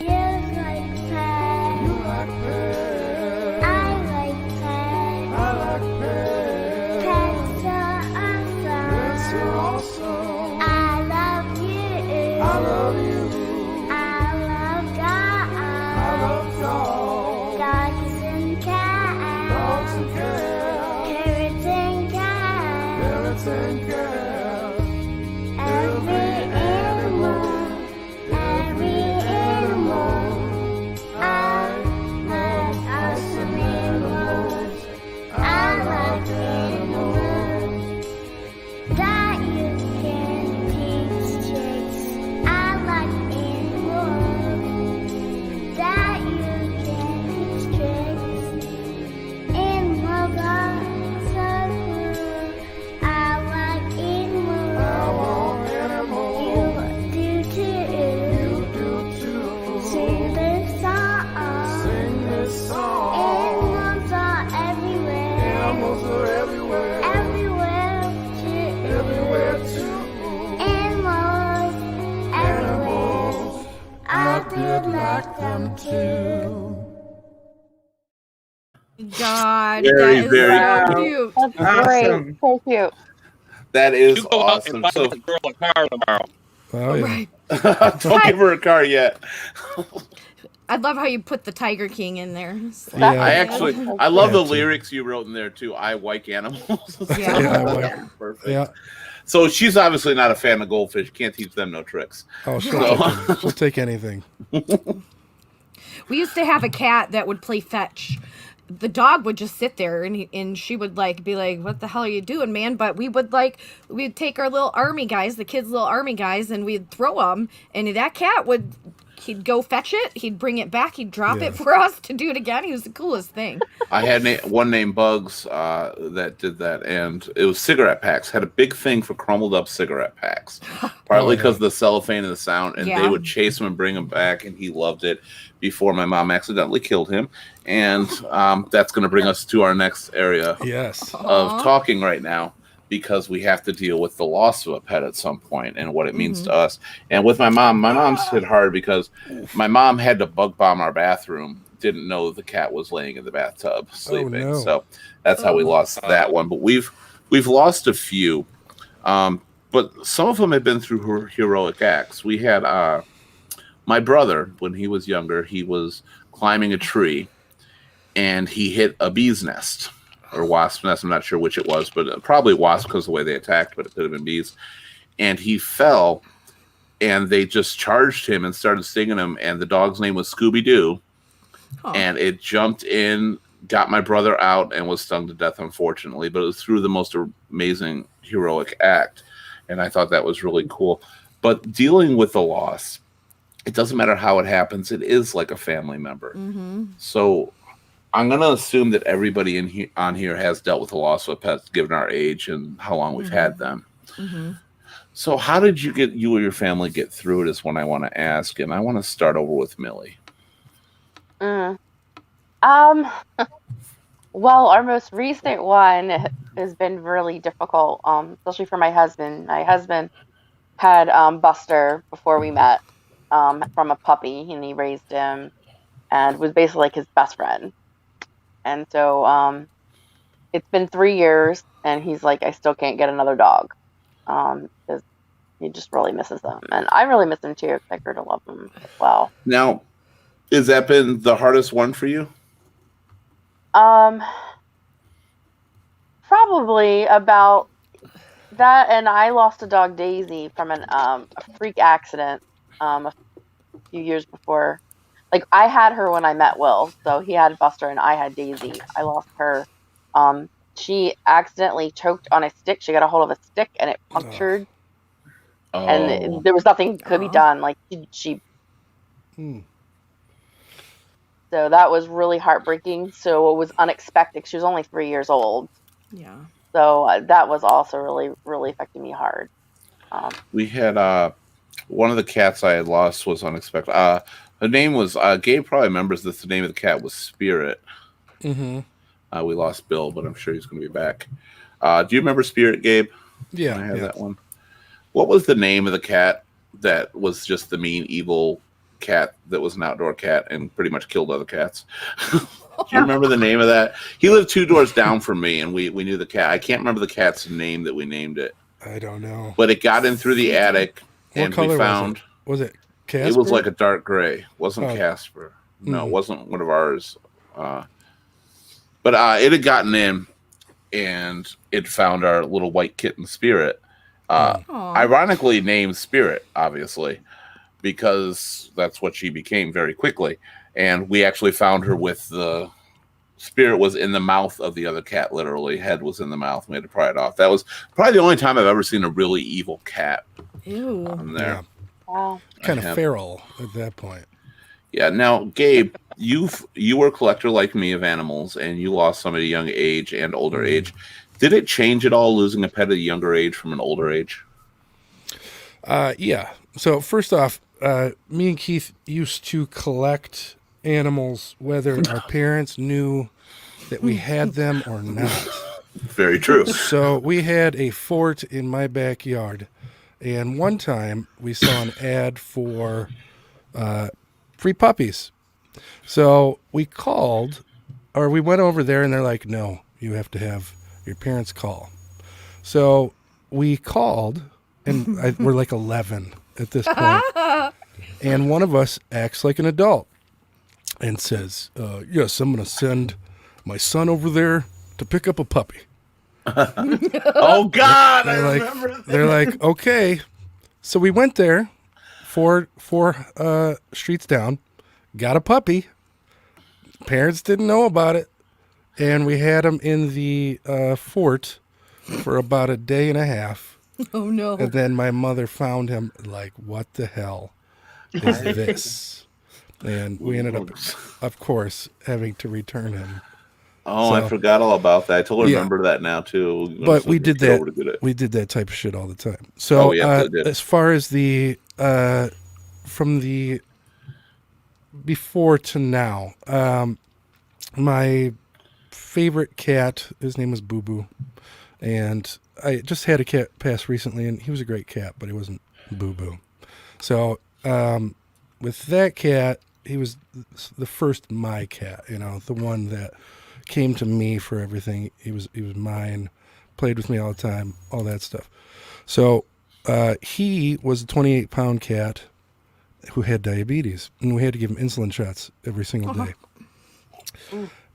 You like pets. You like pets. I like pets. I like pets. Pets are awesome. I love you. I love you. I love dogs. I love dogs. Dogs and cats. Dogs and cats. Parrots and cats. Parrots and cats. Every animal, I like awesome animals. I like animals that you can teach tricks. I like animals that you can teach tricks. Animals are so cool. I like animals. You do too. Sing this song. Animals are everywhere. Everywhere too. Animals everywhere. I did like them too. God, Very, that is very so cool. cute. That's Awesome. great. So cute. That is You go out and awesome. buy So that girl a car tomorrow. Oh yeah. Right. don't give her a car yet. I love how you put the Tiger King in there. It's Yeah. I love Yeah, the too. lyrics you wrote in there too. I like animals. Yeah. Yeah, I like- Yeah. Perfect. Yeah. So she's obviously not a fan of goldfish. Can't teach them no tricks. Oh, So- she'll take anything. We used to have a cat that would play fetch. The dog would just sit there and she would be like, what the hell are you doing, man? But we'd take our little army guys, the kids' little army guys, and we'd throw them. And that cat he'd go fetch it. He'd bring it back. He'd drop Yeah. it for us to do it again. He was the coolest thing. I had one named Bugs that did that, and it was cigarette packs. Had a big thing for crumbled up cigarette packs, partly because of the cellophane and the sound. And Yeah. they would chase him and bring him back, and he loved it. Before my mom accidentally killed him, and that's going to bring us to our next area Yes. of talking right now, because we have to deal with the loss of a pet at some point and what it means to us. And with my mom's hit hard because my mom had to bug bomb our bathroom. Didn't know the cat was laying in the bathtub sleeping. no. So that's how we lost that one. But we've lost a few, but some of them have been through heroic acts. We had my brother, when he was younger, he was climbing a tree and he hit a bee's nest or wasp nest. I'm not sure which it was, but probably wasp because of the way they attacked, but it could have been bees. And he fell, and they just charged him and started stinging him. And the dog's name was Scooby-Doo. Huh. And it jumped in, got my brother out, and was stung to death, unfortunately. But it was through the most amazing heroic act. And I thought that was really cool. But dealing with the loss, it doesn't matter how it happens. It is like a family member. So I'm going to assume that everybody on here has dealt with the loss of a pet, given our age and how long we've had them. So how did you or your family get through it is what I want to ask. And I want to start over with Millie. Well, our most recent one has been really difficult, especially for my husband. My husband had Buster before we met, from a puppy, and he raised him and was basically like his best friend. And so it's been 3 years, and he's like, I still can't get another dog, because he just really misses them, and I really miss him too, because I grew to love him as well. Now, has that been the hardest one for you? Probably about that, and I lost a dog, Daisy, from a freak accident a few years before. Like, I had her when I met Will, so he had Buster and I had Daisy. I lost her. She accidentally choked on a stick. She got a hold of a stick and it punctured, and there was nothing could be done. Like, she so that was really heartbreaking. So it was unexpected. She was only 3 years old. Yeah. So that was also really, really affecting me hard. We had one of the cats I had lost was unexpected. Her name was Gabe probably remembers this. The name of the cat was Spirit. Mm-hmm. We lost Bill, but I'm sure he's going to be back. Do you remember Spirit, Gabe? Yeah, I have that one. What was the name of the cat that was just the mean, evil cat that was an outdoor cat and pretty much killed other cats? Do you remember the name of that? He lived 2 doors down from me, and we knew the cat. I can't remember the cat's name that we named it. I don't know. But it got in through the attic, What and color we found... Was it Casper? It was like a dark gray. It wasn't Casper. No, Mhm. it wasn't one of ours. But it had gotten in, and it found our little white kitten Spirit. Ironically named Spirit, obviously, because that's what she became very quickly. And we actually found her with the Spirit was in the mouth of the other cat, literally. Head was in the mouth. We had to pry it off. That was probably the only time I've ever seen a really evil cat. Ew. There. Yeah. Wow. Kind of feral at that point. Yeah. Now, Gabe, you were a collector like me of animals, and you lost some at a young age and older age. Did it change at all losing a pet at a younger age from an older age? Yeah. So first off, me and Keith used to collect animals, whether our parents knew that we had them or not. Very true. So we had a fort in my backyard, and one time we saw an ad for free puppies. So we called, or we went over there, and they're like, no, you have to have your parents call. So we called, and we're like 11 at this point. And one of us acts like an adult and says, yes, I'm going to send my son over there to pick up a puppy. Oh, God, I remember that. They're like, okay. So we went there, four streets down, got a puppy. Parents didn't know about it. And we had him in the fort for about a day and a half. Oh, no. And then my mother found him, like, what the hell is this? And we ended up, of course, having to return him. Oh, So- I forgot all about that. I totally Yeah. remember that now, too. But we did that. Over to get it. We did that type of shit all the time. So Oh, yeah, we did. as far as the from the before to now, my favorite cat, his name was Boo Boo, and I just had a cat pass recently, and he was a great cat, but he wasn't Boo Boo. So with that cat, he was the first my cat, the one that came to me for everything. He was mine, played with me all the time, all that stuff. So he was a 28-pound cat who had diabetes, and we had to give him insulin shots every single day.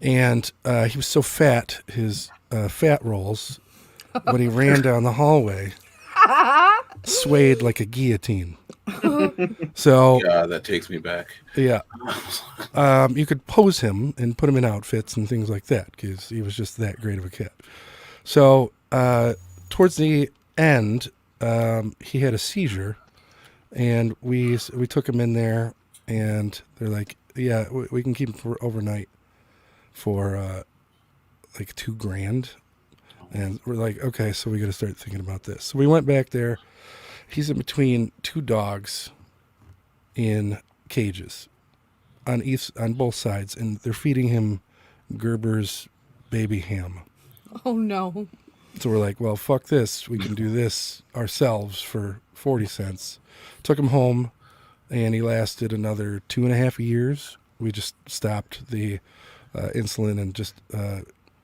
And he was so fat, his fat rolls, when he ran down the hallway, swayed like a guillotine. So God, that takes me back. yeah, you could pose him and put him in outfits and things like that because he was just that great of a cat. So towards the end, he had a seizure, and we took him in there, and they're like, yeah, we can keep him for overnight for like $2,000. And we're like, okay, so we got to start thinking about this. So we went back there. He's in between 2 dogs in cages on both sides, and they're feeding him Gerber's baby ham. Oh, no. So we're like, well, fuck this. We can do this ourselves for 40 cents. Took him home, and he lasted another 2.5 years. We just stopped the insulin and just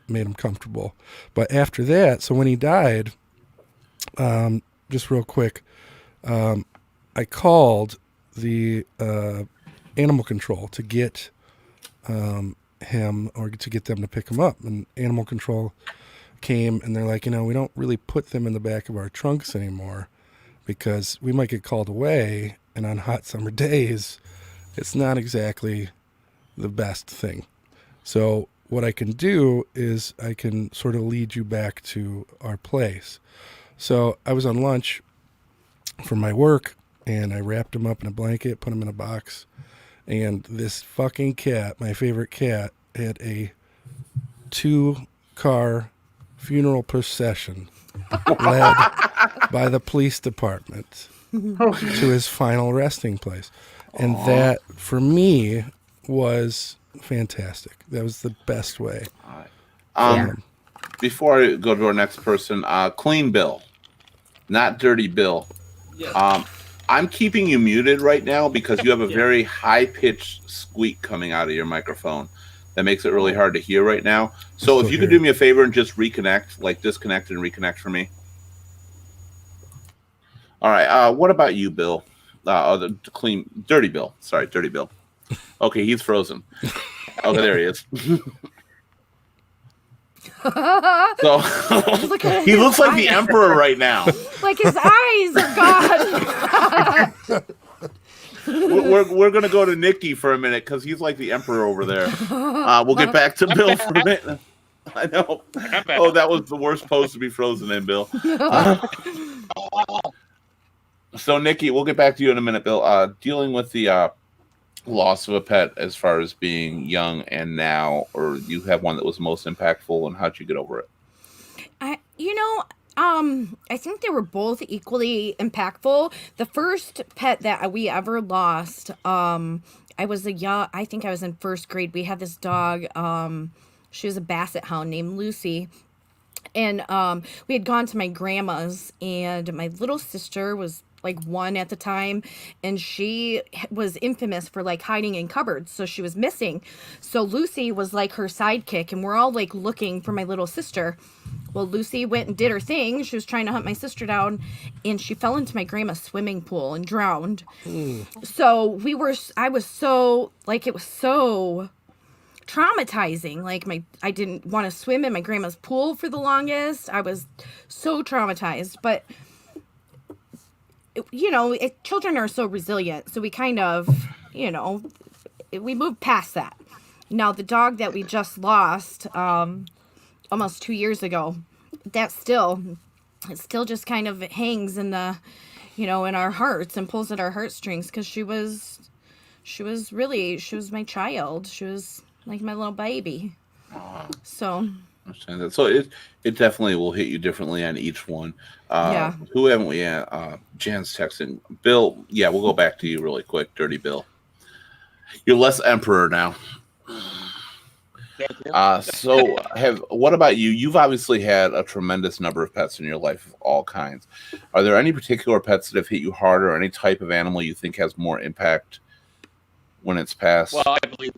made him comfortable. But after that, so when he died, just real quick, I called the animal control to get him, or to get them to pick him up. And animal control came, and they're like, we don't really put them in the back of our trunks anymore because we might get called away, and on hot summer days, it's not exactly the best thing. So what I can do is I can sort of lead you back to our place. So I was on lunch from my work, and I wrapped him up in a blanket, put him in a box, and this fucking cat, my favorite cat, had a 2-car funeral procession led by the police department to his final resting place. And that, for me, was fantastic. That was the best way. Before I go to our next person, Clean Bill, not Dirty Bill. Yes. I'm keeping you muted right now because you have a very high-pitched squeak coming out of your microphone that makes it really hard to hear right now. So if you could do me a favor and just reconnect, like disconnect and reconnect for me. All right. What about you, Bill? Dirty Bill. Sorry, Dirty Bill. Okay, he's frozen. Okay, there he is. So he looks like the Emperor right now. Like his eyes are gone. We're gonna go to Nikki for a minute because he's like the Emperor over there. We'll get back to Bill for a minute. I know. Oh, that was the worst pose to be frozen in, Bill. So Nikki, we'll get back to you in a minute, Bill. Dealing with the loss of a pet as far as being young and now, or you have one that was most impactful, and how'd you get over it? I think they were both equally impactful. The first pet that we ever lost, I think I was in first grade. We had this dog. She was a basset hound named Lucy. And we had gone to my grandma's, and my little sister was like 1 at the time, and she was infamous for like hiding in cupboards, so she was missing. So Lucy was like her sidekick, and we're all like looking for my little sister. Well, Lucy went and did her thing. She was trying to hunt my sister down, and she fell into my grandma's swimming pool and drowned. So I was so, like, it was so traumatizing. Like, I didn't want to swim in my grandma's pool for the longest. I was so traumatized, but children are so resilient, so we kind of, we moved past that. Now, the dog that we just lost almost 2 years ago, it still just kind of hangs in the, in our hearts and pulls at our heartstrings, because she was my child. She was like my little baby. So I understand that. So it definitely will hit you differently on each one. Yeah. Who haven't we had? Jan's texting. Bill, yeah, we'll go back to you really quick, Dirty Bill. You're less Emperor now. So what about you? You've obviously had a tremendous number of pets in your life of all kinds. Are there any particular pets that have hit you harder, or any type of animal you think has more impact when it's passed? Well, I believe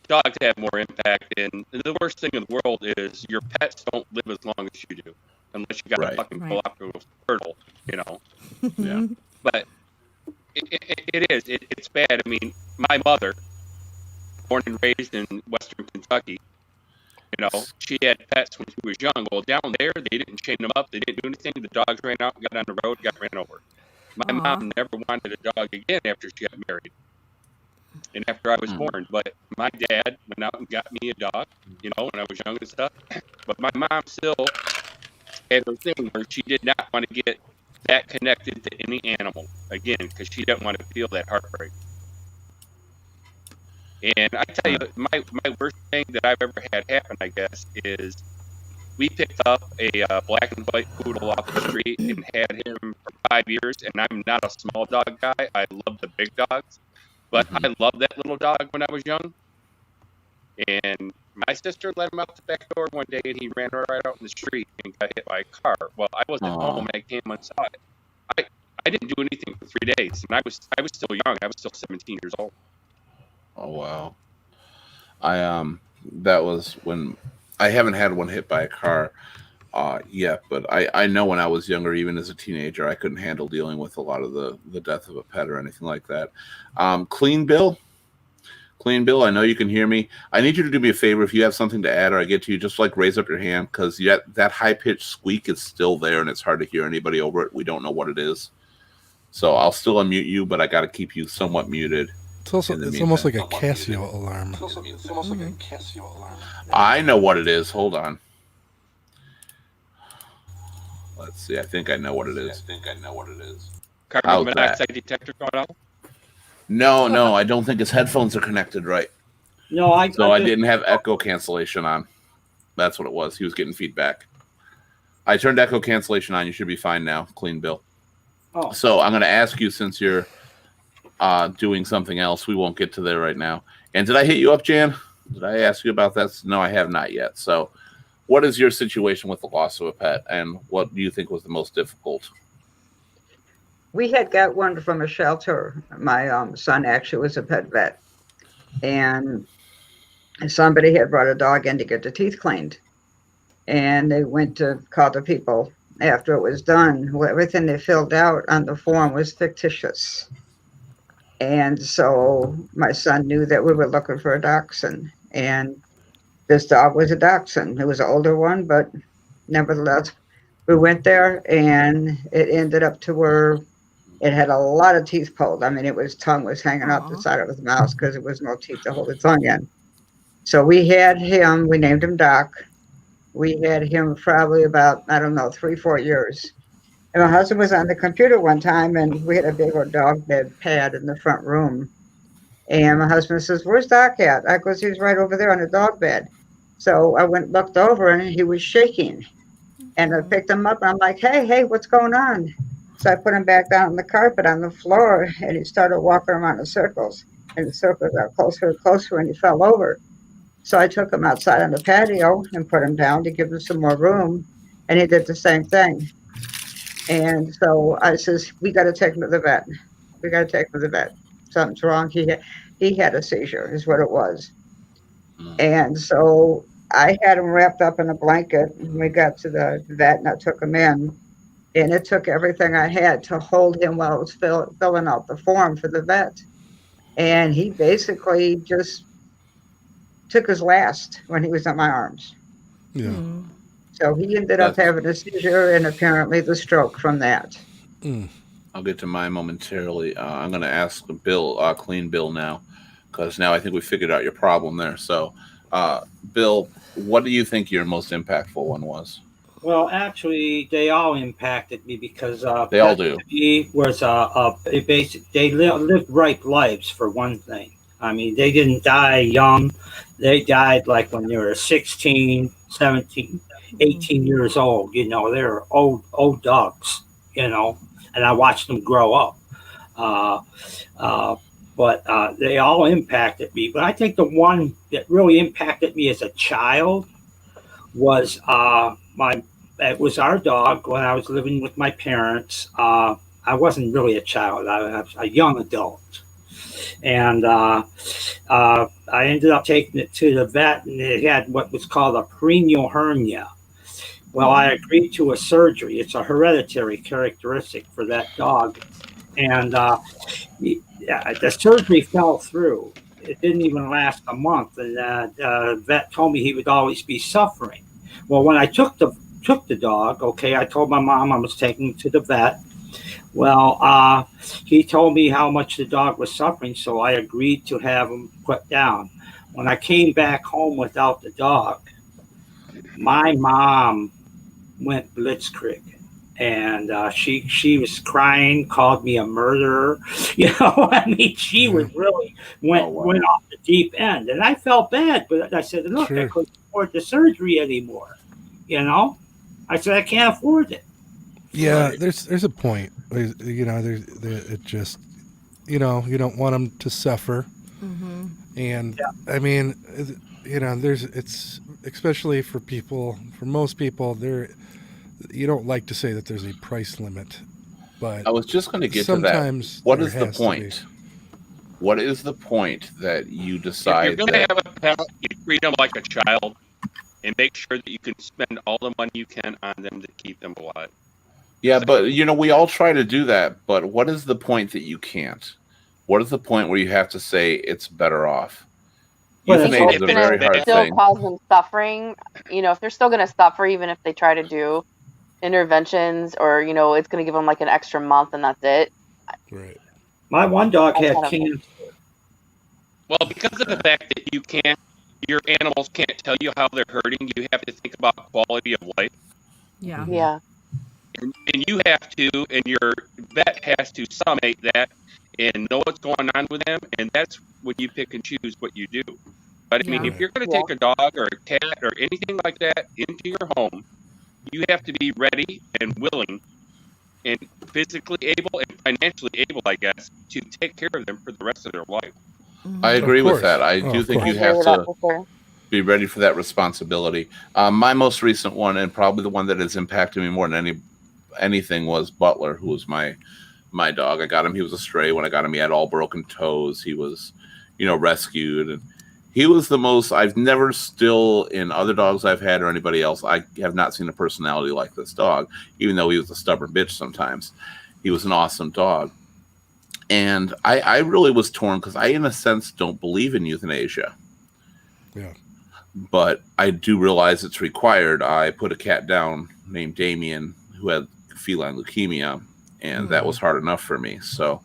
dogs have more impact, and the worst thing in the world is your pets don't live as long as you do, unless you got a fucking cooperative turtle, Yeah. But it's bad. I mean, my mother, born and raised in Western Kentucky, she had pets when she was young. Well, down there, they didn't chain them up. They didn't do anything. The dogs ran out, got on the road, got ran over. My mom never wanted a dog again after she got married and after I was born. But my dad went out and got me a dog, when I was young and stuff. But my mom still had her thing where she did not want to get that connected to any animal again, because she didn't want to feel that heartbreak. And I tell you, my worst thing that I've ever had happen, I guess, is we picked up a black and white poodle off the street and had him for 5 years. And I'm not a small dog guy. I love the big dogs. But I loved that little dog when I was young. And my sister let him out the back door one day, and he ran right out in the street and got hit by a car. Well, I wasn't home, and I came and saw it. I didn't do anything for 3 days, and I was still young. I was still 17 years old. Oh wow. That was when I haven't had one hit by a car, Yeah, but I know when I was younger, even as a teenager, I couldn't handle dealing with a lot of the death of a pet or anything like that. Clean Bill. Clean Bill, I know you can hear me. I need you to do me a favor. If you have something to add or I get to you, just like raise up your hand, because yet that high-pitched squeak is still there and it's hard to hear anybody over it. We don't know what it is. So I'll still unmute you, but I got to keep you somewhat muted. It's almost like a Casio alarm. I know what it is. Hold on. Let's see. I think I know what it is. Carbon monoxide detector going off? No, I don't think his headphones are connected right. No, I didn't have echo cancellation on. That's what it was. He was getting feedback. I turned echo cancellation on. You should be fine now. Clean Bill. Oh. So I'm going to ask you, since you're doing something else, we won't get to there right now. And did I hit you up, Jan? Did I ask you about that? No, I have not yet. So what is your situation with the loss of a pet, and what do you think was the most difficult? We had got one from a shelter. My son actually was a pet vet, and somebody had brought a dog in to get the teeth cleaned, and they went to call the people. After it was done, everything they filled out on the form was fictitious. And so my son knew that we were looking for a dachshund, and this dog was a dachshund. It was an older one, but nevertheless, we went there, and it ended up to where it had a lot of teeth pulled. I mean, its tongue was hanging out the side of his mouth because there was no teeth to hold the tongue in. So we had him, we named him Doc. We had him probably about, 3-4 years. And my husband was on the computer one time, and we had a big old dog bed pad in the front room. And my husband says, "Where's Doc at?" I goes, "He's right over there on the dog bed." So I went and looked over, and he was shaking. And I picked him up, and I'm like, hey, what's going on? So I put him back down on the carpet on the floor, and he started walking around in circles. And the circles got closer and closer, and he fell over. So I took him outside on the patio and put him down to give him some more room, and he did the same thing. And so I says, "We got to take him to the vet. Something's wrong. He had a seizure, is what it was." And so I had him wrapped up in a blanket, and we got to the vet, and I took him in. And it took everything I had to hold him while I was filling out the form for the vet. And he basically just took his last when he was in my arms. Yeah. So he ended up having a seizure and apparently the stroke from that. I'll get to mine momentarily. I'm going to ask Bill, Clean Bill now, because now I think we figured out your problem there. So, Bill, what do you think your most impactful one was? Well, actually, they all impacted me because they all do. Was they lived ripe lives, for one thing. I mean, they didn't die young. They died like when they were 16, 17, 18 years old. You know, they're old dogs, you know, and I watched them grow up. But they all impacted me. But I think the one that really impacted me as a child was it was our dog when I was living with my parents. I wasn't really a child. I was a young adult. And I ended up taking it to the vet, and it had what was called a perineal hernia. Well, I agreed to a surgery. It's a hereditary characteristic for that dog. And the surgery fell through. It didn't even last a month. And the vet told me he would always be suffering. Well, when I took the dog, I told my mom I was taking him to the vet. Well, he told me how much the dog was suffering, so I agreed to have him put down. When I came back home without the dog, my mom went blitzkrieg, and she was crying, called me a murderer. You know, I mean, she was really went off the deep end, and I felt bad. But I said, "Look, I couldn't afford the surgery anymore." You know, I said, "I can't afford it." Yeah, there's a point. You know, it just, you know, you don't want them to suffer. Mm-hmm. And I mean, you know, it's especially for most people, you don't like to say that there's a price limit, but I was just going to get to that. What is the point? What is the point that you decide? If you're going to have a pet, you treat them like a child. and make sure that you can spend all the money you can on them to keep them alive. Yeah, So, but we all try to do that, but what is the point that you can't? What is the point where you have to say it's better off? Well, think Euthanasia it's is a if it's very gonna hard bad, still thing. cause them suffering. If they're still gonna suffer, even if they try to do interventions, or it's gonna give them like an extra month and that's it. Right. my one dog I had kind of cancer. well, because of the fact that your animals can't tell you how they're hurting, you have to think about quality of life. Yeah. yeah. And you have to, and your vet has to summate that and know what's going on with them. And that's when you pick and choose what you do. But I mean, Yeah. if you're going to Yeah. take a dog or a cat or anything like that into your home, you have to be ready and willing and physically able and financially able, I guess, to take care of them for the rest of their life. I Mhm. agree Of with course. that. I Oh, do of think I you course. agree have with that to for sure. be ready for that responsibility. My most recent one, and probably the one that has impacted me more than anything, was Butler, who was my dog. I got him. He was a stray. When I got him, he had all broken toes. He was, rescued, and he was the most. I've never still in other dogs I've had or anybody else. I have not seen a personality like this dog, even though he was a stubborn bitch sometimes. He was an awesome dog. And I really was torn because I, in a sense, don't believe in euthanasia. Yeah. But I do realize it's required. I put a cat down named Damien who had feline leukemia, and that was hard enough for me. So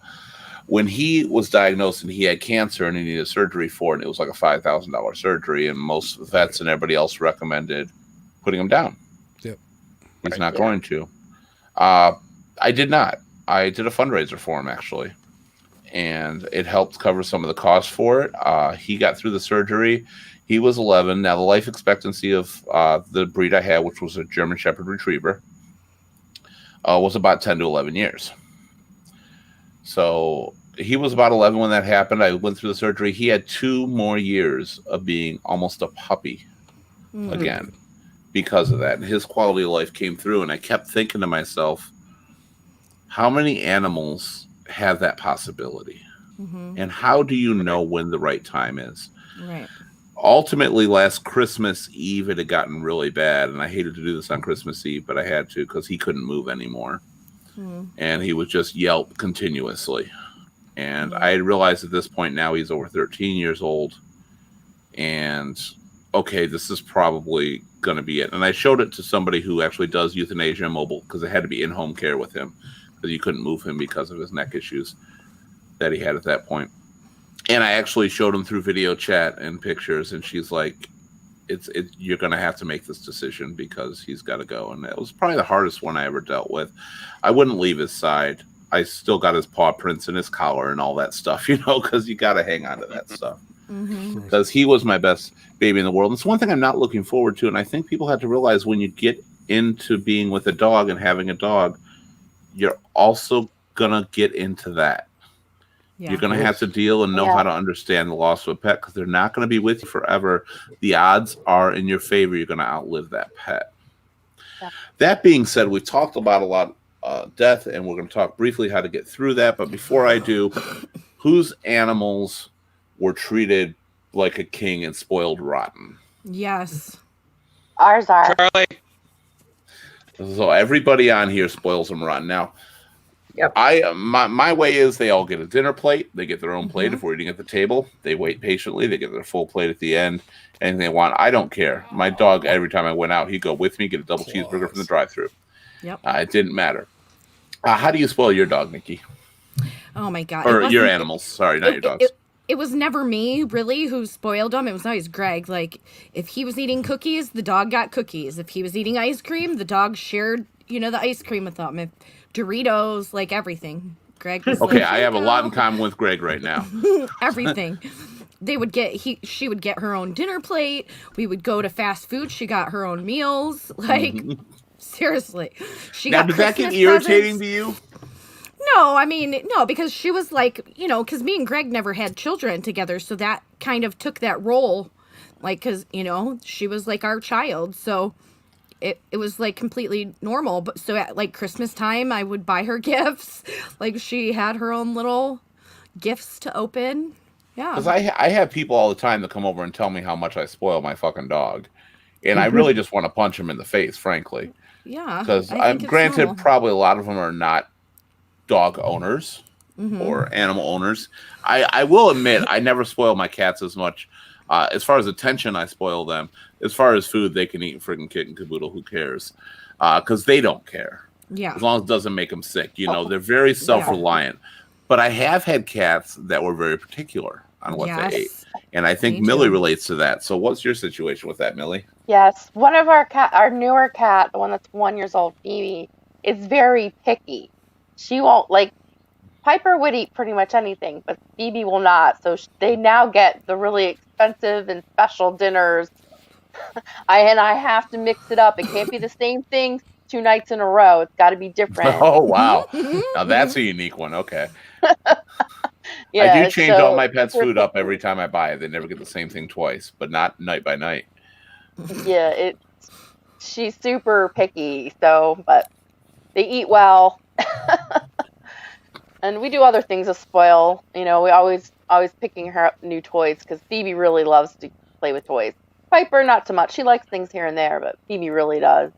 when he was diagnosed and he had cancer and he needed surgery for it, it was like a $5,000 surgery, and most vets and everybody else recommended putting him down. Yep. He's Right. not Yeah. going to. I did not. I did a fundraiser for him, actually, and it helped cover some of the costs for it. He got through the surgery. He was 11. Now, the life expectancy of the breed I had, which was a German Shepherd Retriever, was about 10 to 11 years. So he was about 11 when that happened. I went through the surgery. He had 2 more years of being almost a puppy again because of that. And his quality of life came through. And I kept thinking to myself, how many animals have that possibility? And how do you know when the right time is? Right. Ultimately, last Christmas Eve, it had gotten really bad. And I hated to do this on Christmas Eve, but I had to because he couldn't move anymore. And he would just yelp continuously. And I realized at this point now he's over 13 years old. And okay, this is probably going to be it. And I showed it to somebody who actually does euthanasia mobile because it had to be in-home care with him because you couldn't move him because of his neck issues that he had at that point. And I actually showed him through video chat and pictures, and she's like, you're going to have to make this decision because he's got to go. And that was probably the hardest one I ever dealt with. I wouldn't leave his side. I still got his paw prints and his collar and all that stuff, because you got to hang on to that stuff. Because he was my best baby in the world. And it's one thing I'm not looking forward to. And I think people have to realize when you get into being with a dog and having a dog, you're also going to get into that. Yeah. You're going to have to deal and know how to understand the loss of a pet because they're not going to be with you forever. The odds are in your favor you're going to outlive that pet. Yeah. That being said, we've talked about a lot of death, and we're going to talk briefly how to get through that. But before I do, whose animals were treated like a king and spoiled rotten? Yes. Ours are. Charlie, So everybody on here spoils them rotten. Now, Yep. My way is they all get a dinner plate. They get their own plate if we're eating at the table. They wait patiently. They get their full plate at the end. Anything they want. I don't care. My dog, every time I went out, he'd go with me, get a double cheeseburger from the drive-thru. Yep. It didn't matter. How do you spoil your dog, Nikki? Oh my God. Or your animals. Sorry, not your dogs. It was never me, really, who spoiled them. It was always Greg. Like, if he was eating cookies, the dog got cookies. If he was eating ice cream, the dog shared, the ice cream with them. If Doritos, like everything. Greg was Okay, like, I have a lot in "No." common with Greg right now. Everything. She would get her own dinner plate. We would go to fast food. She got her own meals. Like, seriously. Now, did that get irritating to you? No, I mean, no, because she was like, because me and Greg never had children together. So that kind of took that role. Like, because, she was like our child. So it was like completely normal. But so at like Christmas time, I would buy her gifts. Like, she had her own little gifts to open. Yeah. Because I have people all the time that come over and tell me how much I spoil my fucking dog. and I really just want to punch them in the face, frankly. Yeah. Because I I'm think it's granted, normal. probably a lot of them are not dog owners Mhm. or animal owners. I will admit, I never spoil my cats as much. As far as attention, I spoil them. As far as food, they can eat friggin' kit and caboodle. Who cares? Because they don't care. Yeah. As long as it doesn't make them sick. You know, they're very self-reliant. But I have had cats that were very particular on what they ate. Yes. And I think Me Millie too. relates to that. So what's your situation with that, Millie? Yes, one of our newer cat, the one that's 1 years old, Phoebe, is very picky. She won't like Piper would eat pretty much anything, but Phoebe will not. So they now get the really expensive and special dinners. I have to mix it up. It can't be the same thing 2 nights in a row. It's got to be different. Oh, wow. Mhm. Now that's a unique one. Okay. I Yeah, do change all so my pets' they're food up picky. every time I buy it. They never get the same thing twice, but not night by night. Yeah, she's super picky. So, but they eat well. And we do other things to spoil. You know, we always picking her up new toys because Phoebe really loves to play with toys. Piper, not so much. She likes things here and there, but Phoebe really does.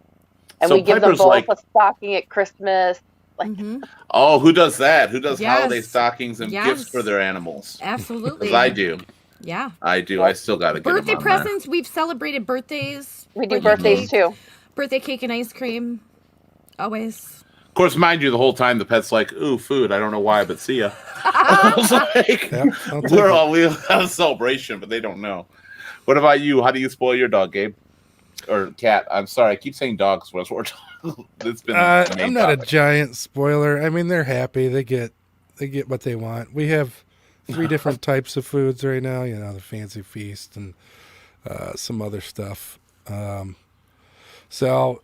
And So we give them Piper's both like, a stocking at Christmas. Like, Mhm. oh, who does that? Who does holiday Yes. stockings and gifts for Yes. their animals? Absolutely. Because I do. Yeah. I do. I still got to get them Birthday on there. presents. We've celebrated birthdays. we do birthday birthdays cake, too. birthday cake and ice cream. Always. Of course, mind you, the whole time the pet's like, ooh, food. I don't know why, but see ya. I was like, Yep, I'll take we're it. all we have a celebration, but they don't know. What about you? How do you spoil your dog, Gabe? Or cat? I'm sorry, I keep saying dogs. That's what we're talking. It's been the main I'm not topic. a giant spoiler. I mean, they're happy. They get what they want. We have 3 different types of foods right now. You know, the fancy feast and some other stuff. So,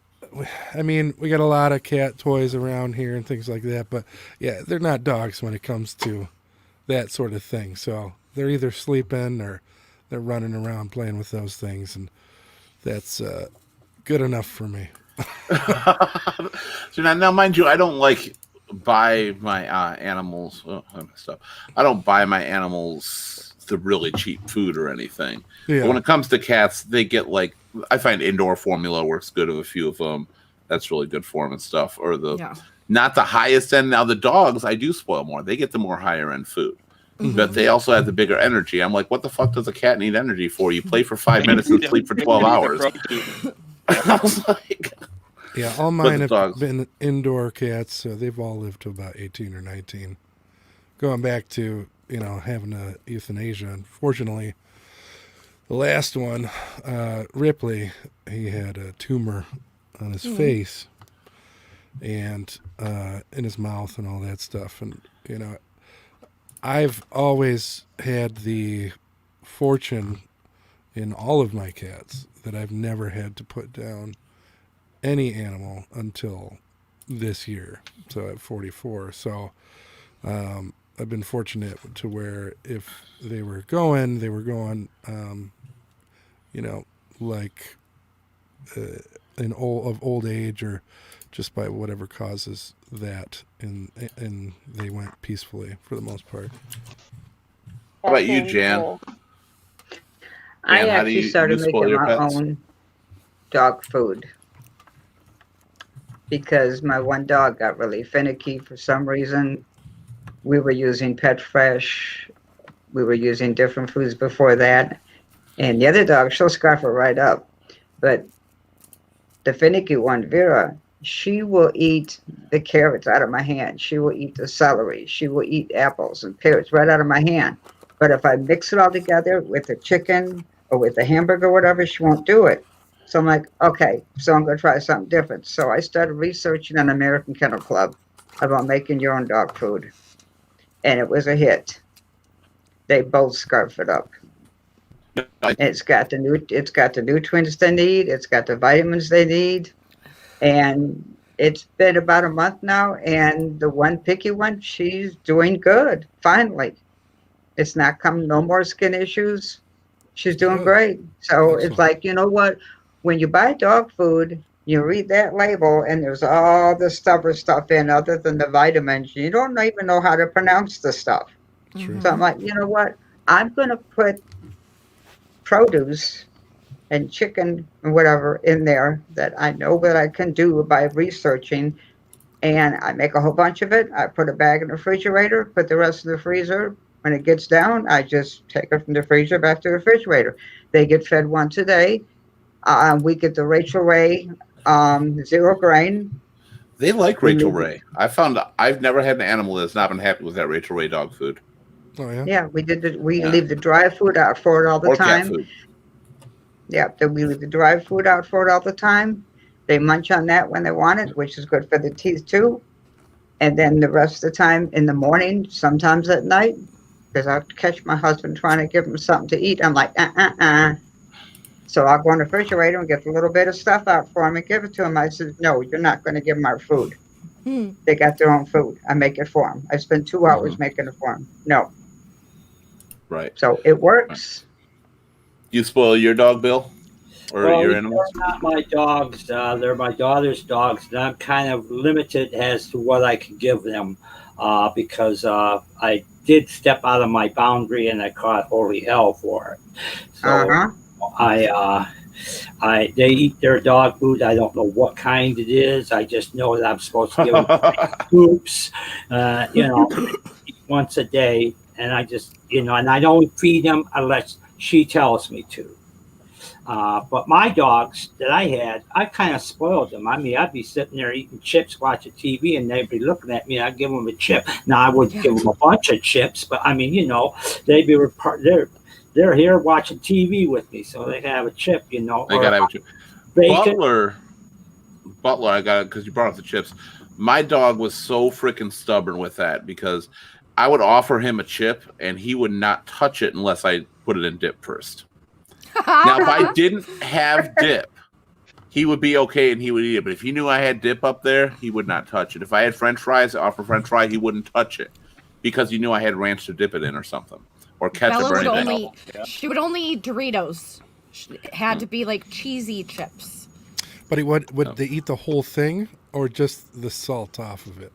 I mean, we got a lot of cat toys around here and things like that. But yeah, they're not dogs when it comes to that sort of thing. So they're either sleeping or they're running around playing with those things, and that's good enough for me. So now, mind you, I don't like buy my animals. Oh, I messed up. I don't buy my animals the really cheap food or anything. Yeah. But when it comes to cats, they get like I find indoor formula works good with a few of them. That's really good for them and stuff. Or Yeah. not the highest end. Now the dogs, I do spoil more. They get the more higher end food. Mhm. But they also have the bigger energy. I'm like, what the fuck does a cat need energy for? You play for 5 minutes and sleep for 12 hours. I was like, Yeah, all mine have dogs. been indoor cats, so they've all lived to about 18 or 19. Going back to, having a euthanasia, unfortunately, the last one, Ripley, he had a tumor on his face and in his mouth and all that stuff. And, I've always had the fortune in all of my cats that I've never had to put down any animal until this year. So at 44. So I've been fortunate to where if they were going, like in old age or just by whatever causes that, and they went peacefully for the most part. How about you, That's Jan? cool. I Jan, how do actually you started spoil making your my pets? own dog food because my one dog got really finicky for some reason. We were using Pet Fresh. We were using different foods before that. And the other dog, she'll scarf it right up. But the finicky one, Vera, she will eat the carrots out of my hand. She will eat the celery. She will eat apples and pears right out of my hand. But if I mix it all together with the chicken or with the hamburger or whatever, she won't do it. So I'm like, okay, so I'm going to try something different. So I started researching on American Kennel Club about making your own dog food. And it was a hit. They both scarf it up. It's got the nutrients they need. It's got the vitamins they need. And it's been about a month now. And the one picky one, she's doing good. Finally. It's not coming, no more skin issues. She's doing Good. great. So Excellent. it's like, you know what? When you buy dog food, you read that label and there's all the stubborn stuff in other than the vitamins. You don't even know how to pronounce the stuff. True. So I'm like, you know what? I'm going to put produce and chicken and whatever in there that I know that I can do by researching. And I make a whole bunch of it. I put a bag in the refrigerator, put the rest in the freezer. When it gets down, I just take it from the freezer back to the refrigerator. They get fed once a day. We get the Rachel Ray zero grain. They like Rachel Ray. I've never had an animal that's not been happy with that Rachel Ray dog food. Oh yeah. Yeah, we leave the dry food out for it all the Or time. cat food. Yeah, then we leave the dry food out for it all the time. They munch on that when they want it, which is good for the teeth too. And then the rest of the time in the morning, sometimes at night, because I catch my husband trying to give him something to eat. I'm like, So I'll go in the refrigerator and get a little bit of stuff out for him and give it to him. I said, no, you're not going to give them our food. They got their own food. I make it for them. I spend 2 hours making it for them. No. Right. So it works. You spoil your dog, Bill? Or Well, your animals? they're not my dogs. They're my daughter's dogs, and I'm kind of limited as to what I can give them because I did step out of my boundary and I caught holy hell for it. So they eat their dog food. I don't know what kind it is. I just know that I'm supposed to give them scoops, once a day, and I just and I don't feed them unless she tells me to. But my dogs that I had, I kind of spoiled them. I mean, I'd be sitting there eating chips, watching TV, and they'd be looking at me, and I'd give them a chip. Now, I wouldn't give them a bunch of chips, but I mean, they'd be they're here watching TV with me, so they have a chip, They gotta have a chip. Bacon. Butler, I got it because you brought up the chips. My dog was so freaking stubborn with that because I would offer him a chip, and he would not touch it unless I put it in dip first. Now, if I didn't have dip, he would be okay and he would eat it. But if he knew I had dip up there, he would not touch it. If I had French fries, I offer French fry, he wouldn't touch it because he knew I had ranch to dip it in or something, or ketchup Bella or would anything. she would only eat Doritos. It had to be like cheesy chips. But would they eat the whole thing or just the salt off of it?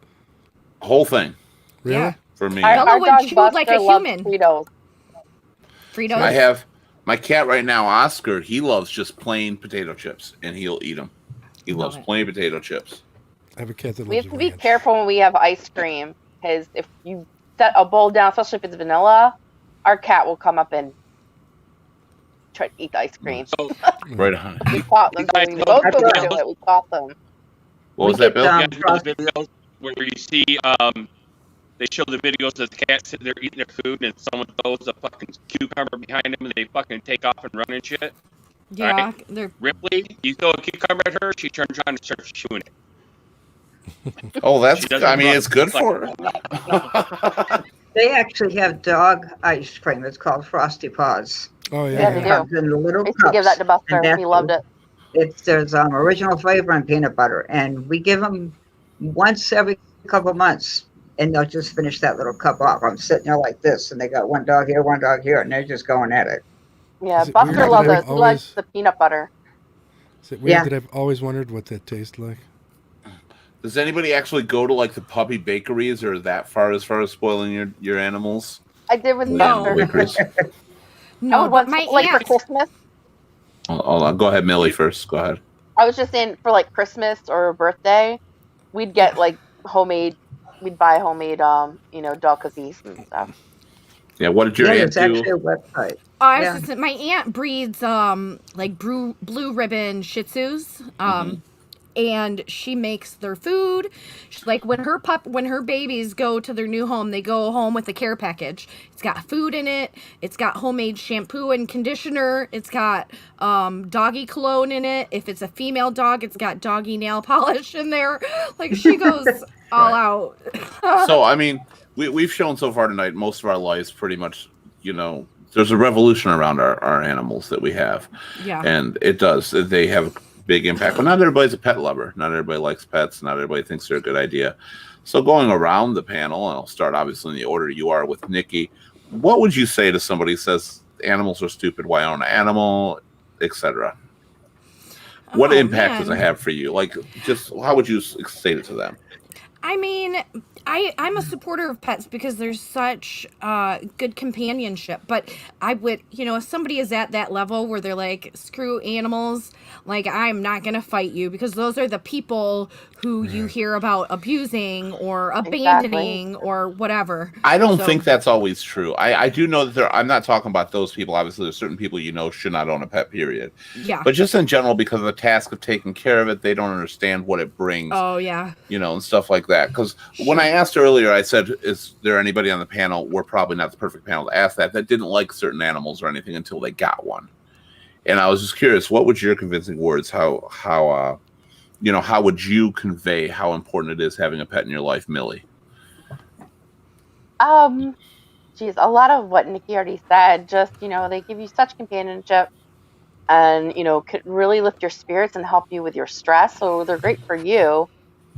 Whole thing. Really? Yeah. For me. Bella would dog chew Buster like a loves human. Fritos. Fritos. I have my cat right now, Oscar. He loves just plain potato chips, and he'll eat them. He loves plain potato chips. I have a cat that We loves have to be ranch. careful when we have ice cream because if you set a bowl down, especially if it's vanilla, our cat will come up and try to eat the ice cream. So, Right on. We caught them. guys We know both the go videos? do it. We caught them. What was that, Bill? you guys know the videos where you see they show the videos of the cat sitting there eating their food and someone throws a fucking cucumber behind them and they fucking take off and run and shit. Yeah, Right. they're Ripley, you throw a cucumber at her, she turns around and starts chewing it. Oh, She that's. doesn't I mean, run. it's good It's like, for her. They actually have dog ice cream. It's called Frosty Paws. Oh Yeah, yeah. they It do. comes in the little I used cups. to give that to Buster. and He loved it. There's original flavor and peanut butter, and we give them once every couple of months, and they'll just finish that little cup off. I'm sitting there like this, and they got one dog here, and they're just going at it. Yeah, Is it Buster weird loves that it. He I've likes always- the peanut butter. Is it weird Yeah. that I've always wondered what that tastes like? Does anybody actually go to like the puppy bakeries or that far as spoiling your animals? I did with No. Buster. Bakeries? no, would but once, my like for aunt. Christmas. Hold on. Go ahead, Millie first. Go ahead. I was just saying for like Christmas or birthday, we'd get like homemade. We'd buy homemade, dog cookies and stuff. Yeah. What did your aunt There's actually do? a website. I was Yeah. just, my aunt breeds like blue ribbon Shih Tzus. And she makes their food. She's like when her babies go to their new home, they go home with a care package. It's got food in it. It's got homemade shampoo and conditioner. It's got doggy cologne in it. If it's a female dog, it's got doggy nail polish in there. Like she goes all out. So I mean, we've shown so far tonight most of our lives pretty much. There's a revolution around our animals that we have. Yeah. And it does. They have a big impact. But not everybody's a pet lover. Not everybody likes pets. Not everybody thinks they're a good idea. So going around the panel, and I'll start obviously in the order you are with Nikki. What would you say to somebody who says animals are stupid? Why own an animal, etc.? What impact does it have for you? Like, just how would you say it to them? I mean, I'm a supporter of pets because there's such good companionship. But I would, if somebody is at that level where they're like, screw animals, like, I'm not going to fight you, because those are the people who you hear about abusing or abandoning or whatever. I don't think that's always true. I do know that I'm not talking about those people. Obviously, there's certain people should not own a pet, period. Yeah. But just in general, because of the task of taking care of it, they don't understand what it brings. Oh, yeah. And stuff like that. Because when I asked earlier, I said, is there anybody on the panel, we're probably not the perfect panel to ask that didn't like certain animals or anything until they got one. And I was just curious, what would your convincing words, how would you convey how important it is having a pet in your life, Millie? Geez, a lot of what Nikki already said. Just, they give you such companionship and, could really lift your spirits and help you with your stress. So they're great for you.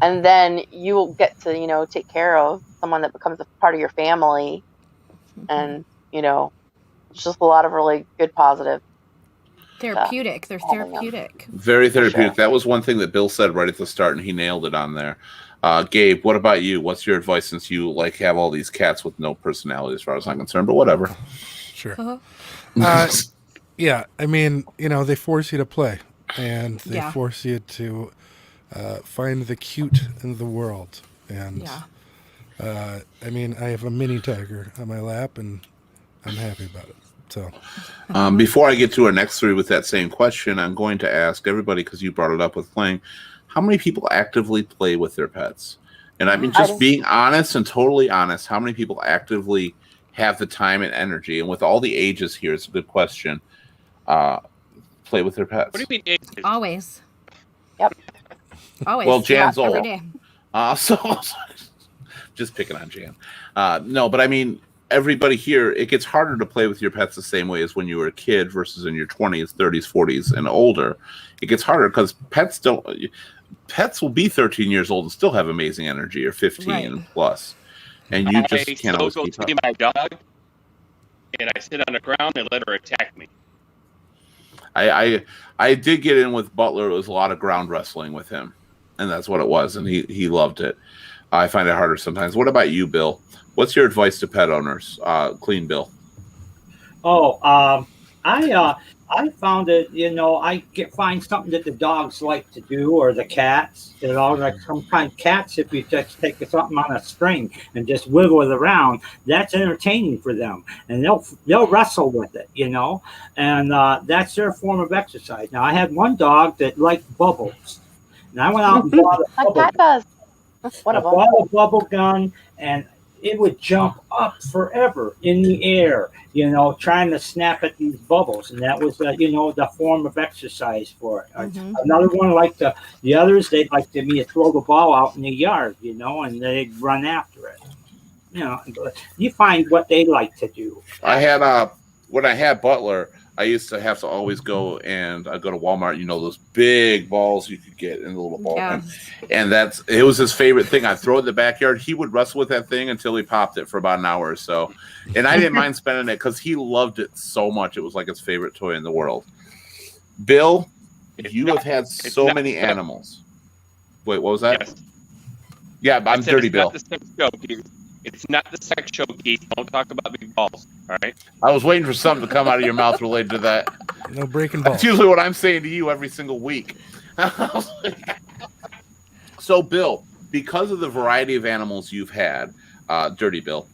And then you will get to, take care of someone that becomes a part of your family. And, it's just a lot of really good positive. Therapeutic. They're therapeutic. Very therapeutic. Sure. That was one thing that Bill said right at the start, and he nailed it on there. Gabe, what about you? What's your advice, since you have all these cats with no personality as far as I'm concerned, but whatever. Sure. Yeah, I mean, they force you to play, and they force you to find the cute in the world. And I mean, I have a mini tiger on my lap, and I'm happy about it. So, before I get to our next three with that same question, I'm going to ask everybody, because you brought it up with playing, how many people actively play with their pets? And I mean, just being honest and totally honest, how many people actively have the time and energy? And with all the ages here, it's a good question. Play with their pets. What do you mean ages? Always. Yep. Always. Well, Jan's old. Every day. So, just picking on Jan. No, but I mean, everybody here, it gets harder to play with your pets the same way as when you were a kid versus in your 20s, 30s, 40s, and older. It gets harder because pets will be 13 years old and still have amazing energy, or 15 and plus. And you just can't always keep up. My dog, and I sit on the ground and let her attack me. I did get in with Butler. It was a lot of ground wrestling with him, and that's what it was, and he loved it. I find it harder sometimes. What about you, Bill? What's your advice to pet owners? Clean Bill. I found that, find something that the dogs like to do, or the cats. Like sometimes cats, if you just take something on a string and just wiggle it around, that's entertaining for them, and they'll wrestle with it, and that's their form of exercise. Now, I had one dog that liked bubbles, and I went out and bought a bubble gun, and it would jump up forever in the air, trying to snap at these bubbles. And that was, the form of exercise for it. Another one, like the others, they'd like me to throw the ball out in the yard, and they'd run after it. You find what they like to do. I had, when I had Butler, I used to have to always go to Walmart, those big balls you could get in the little ball. Yeah. And it was his favorite thing. I'd throw it in the backyard. He would wrestle with that thing until he popped it for about an hour or so. And I didn't mind spending it because he loved it so much. It was like his favorite toy in the world. Bill, you have had so many animals. Wait, what was that? Yes. Yeah, I'm Dirty Bill. It's not the sex show, Keith. Don't talk about big balls, all right? I was waiting for something to come out of your mouth related to that. No breaking balls. That's usually what I'm saying to you every single week. So, Bill, because of the variety of animals you've had, Dirty Bill,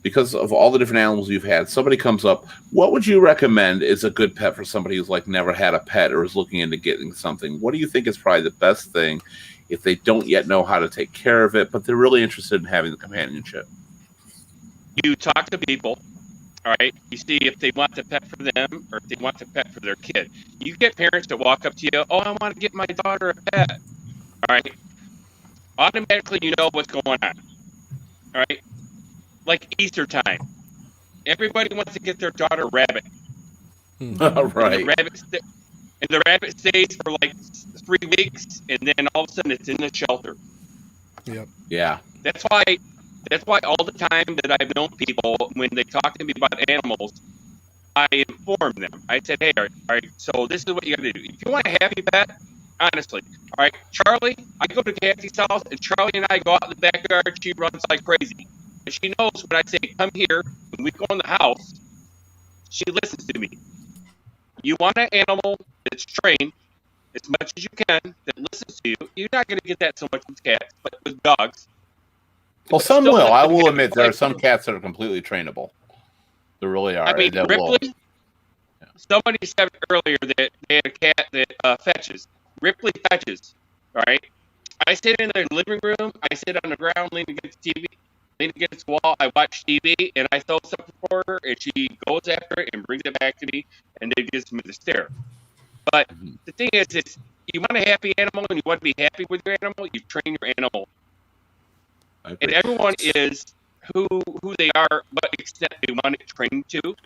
because of all the different animals you've had, somebody comes up, what would you recommend is a good pet for somebody who's never had a pet or is looking into getting something? What do you think is probably the best thing if they don't yet know how to take care of it, but they're really interested in having the companionship? You talk to people, all right? You see if they want the pet for them or if they want the pet for their kid. You get parents that walk up to you, I want to get my daughter a pet, all right? Automatically you know what's going on, all right? Like Easter time. Everybody wants to get their daughter a rabbit. Right. And the rabbit stays for 3 weeks, and then all of a sudden it's in the shelter. Yep. Yeah. That's why all the time that I've known people, when they talk to me about animals, I inform them. I said, hey, all right, so this is what you got to do. If you want a happy pet, honestly, All right, Charlie, I go to Kathy's house, and Charlie and I go out in the backyard. She runs like crazy. And she knows when I say, come here, when we go in the house, she listens to me. You want an animal that's trained as much as you can, that listens to you. You're not going to get that so much with cats, but with dogs. Well, some will. I will admit there are some cats that are completely trainable. There really are. I mean, that Ripley, will. somebody said earlier that they had a cat that fetches. Ripley fetches, all right? I sit in the living room. I sit on the ground, leaning against the TV, leaning against the wall. I watch TV, and I throw something for her, and she goes after it and brings it back to me, and then gives me the stare. But the thing is, you want a happy animal, and you want to be happy with your animal, you train your animal. And everyone is who they are, what extent they want it trained to.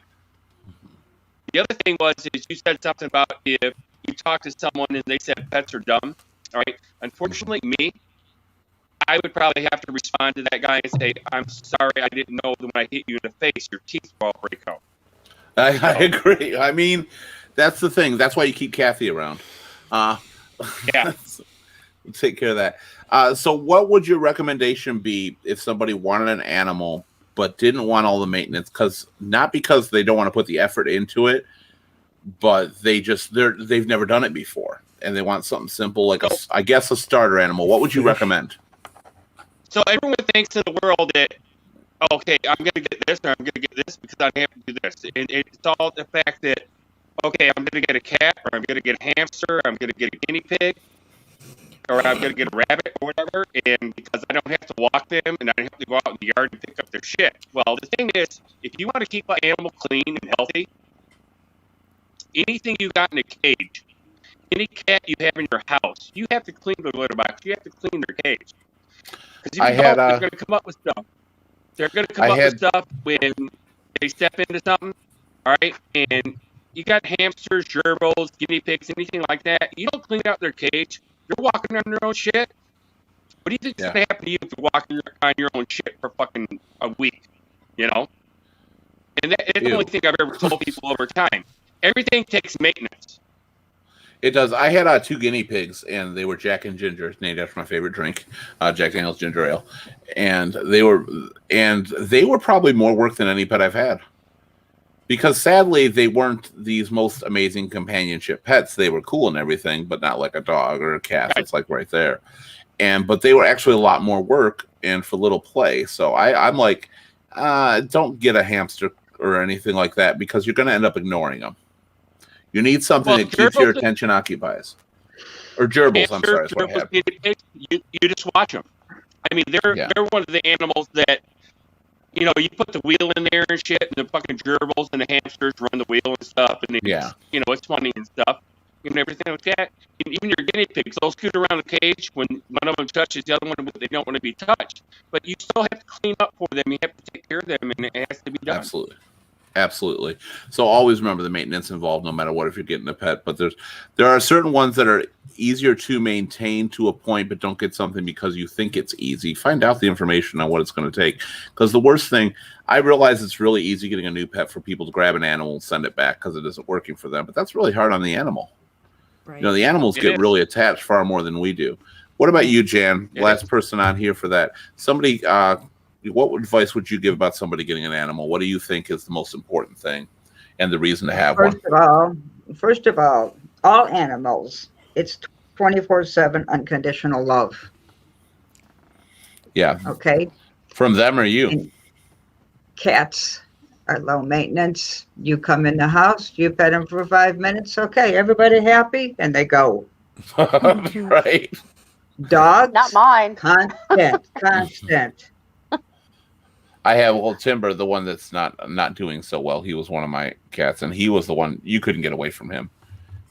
The other thing is you said something about if you talk to someone and they said pets are dumb. All right. Unfortunately, me, I would probably have to respond to that guy and say, I'm sorry, I didn't know that when I hit you in the face, your teeth will all break out. I agree. I mean, that's the thing. That's why you keep Kathy around. Yeah. Take care of that. So what would your recommendation be if somebody wanted an animal but didn't want all the maintenance? Not because they don't want to put the effort into it, but they've never done it before and they want something simple like I guess a starter animal. What would you recommend? So everyone thinks in the world that, okay, I'm going to get this or I'm going to get this because I have to do this. And it's all the fact that, okay, I'm going to get a cat or I'm going to get a hamster, I'm going to get a guinea pig, or I'm going to get a rabbit or whatever, and because I don't have to walk them and I don't have to go out in the yard and pick up their shit. Well, the thing is, if you want to keep an animal clean and healthy, anything you got in a cage, any cat you have in your house, you have to clean the litter box. You have to clean their cage. Because if you don't, they're going to come up with stuff. They're going to come up with stuff when they step into something, all right? And you got hamsters, gerbils, guinea pigs, anything like that. You don't clean out their cage. They're walking on their own shit. What do you think is going to happen to you if you're walking on your own shit for fucking a week? You know? And that's the only thing I've ever told people over time. Everything takes maintenance. It does. I had 2 guinea pigs, and they were Jack and Ginger, named after my favorite drink, Jack Daniel's Ginger Ale. And they were probably more work than any pet I've had. Because sadly, they weren't these most amazing companionship pets. They were cool and everything, but not like a dog or a cat. It's like right there. But they were actually a lot more work and for little play. So I'm like, don't get a hamster or anything like that because you're going to end up ignoring them. You need something that keeps your attention occupied. Or gerbils, I'm sorry. That's what I had. You just watch them. I mean, they're one of the animals that, you know, you put the wheel in there and shit, and the fucking gerbils and the hamsters run the wheel and stuff, and you know, it's funny and stuff, and everything like that. Even your guinea pigs, they'll scoot around the cage when one of them touches the other one, but they don't want to be touched. But you still have to clean up for them. You have to take care of them, and it has to be done. Absolutely. So always remember the maintenance involved, no matter what, if you're getting a pet. But there are certain ones that are easier to maintain to a point, but don't get something because you think it's easy. Find out the information on what it's going to take. Because the worst thing, I realize it's really easy getting a new pet for people to grab an animal and send it back because it isn't working for them. But that's really hard on the animal. Right. You know, the animals get really attached far more than we do. What about you, Jan? Last person on here for that. Somebody... what advice would you give about somebody getting an animal? What do you think is the most important thing and the reason to have one? First of all animals, it's 24/7 unconditional love. Yeah. Okay. From them or you? And cats are low maintenance. You come in the house, you pet them for 5 minutes. Okay, everybody happy, and they go. Right. Dogs, not mine. Constant. I have Timber, the one that's not doing so well. He was one of my cats, and he was the one you couldn't get away from him.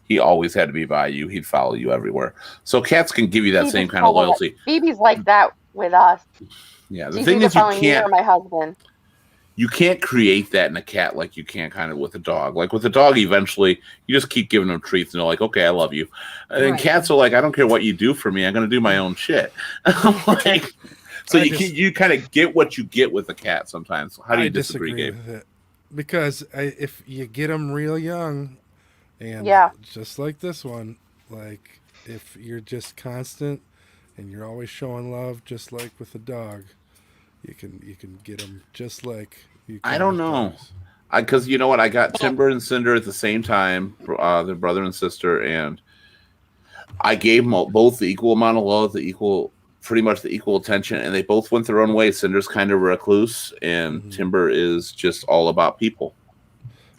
He always had to be by you. He'd follow you everywhere. So cats can give you that same kind of loyalty. Phoebe's like that with us. Yeah, the thing is, my husband. You can't create that in a cat like you can kind of with a dog. Like with a dog, eventually you just keep giving them treats, and they're like, "Okay, I love you." And then cats are like, "I don't care what you do for me. I'm going to do my own shit." Like. So you kind of get what you get with a cat sometimes. How do you disagree, Gabe? With it? Because if you get them real young, and just like this one, like if you're just constant and you're always showing love, just like with a dog, you can get them just like you can I don't with know. dogs. Because you know what? I got Timber and Cinder at the same time, their brother and sister, and I gave them both the equal amount of love, pretty much the equal attention, and they both went their own way. Cinder's kind of recluse, and Timber is just all about people.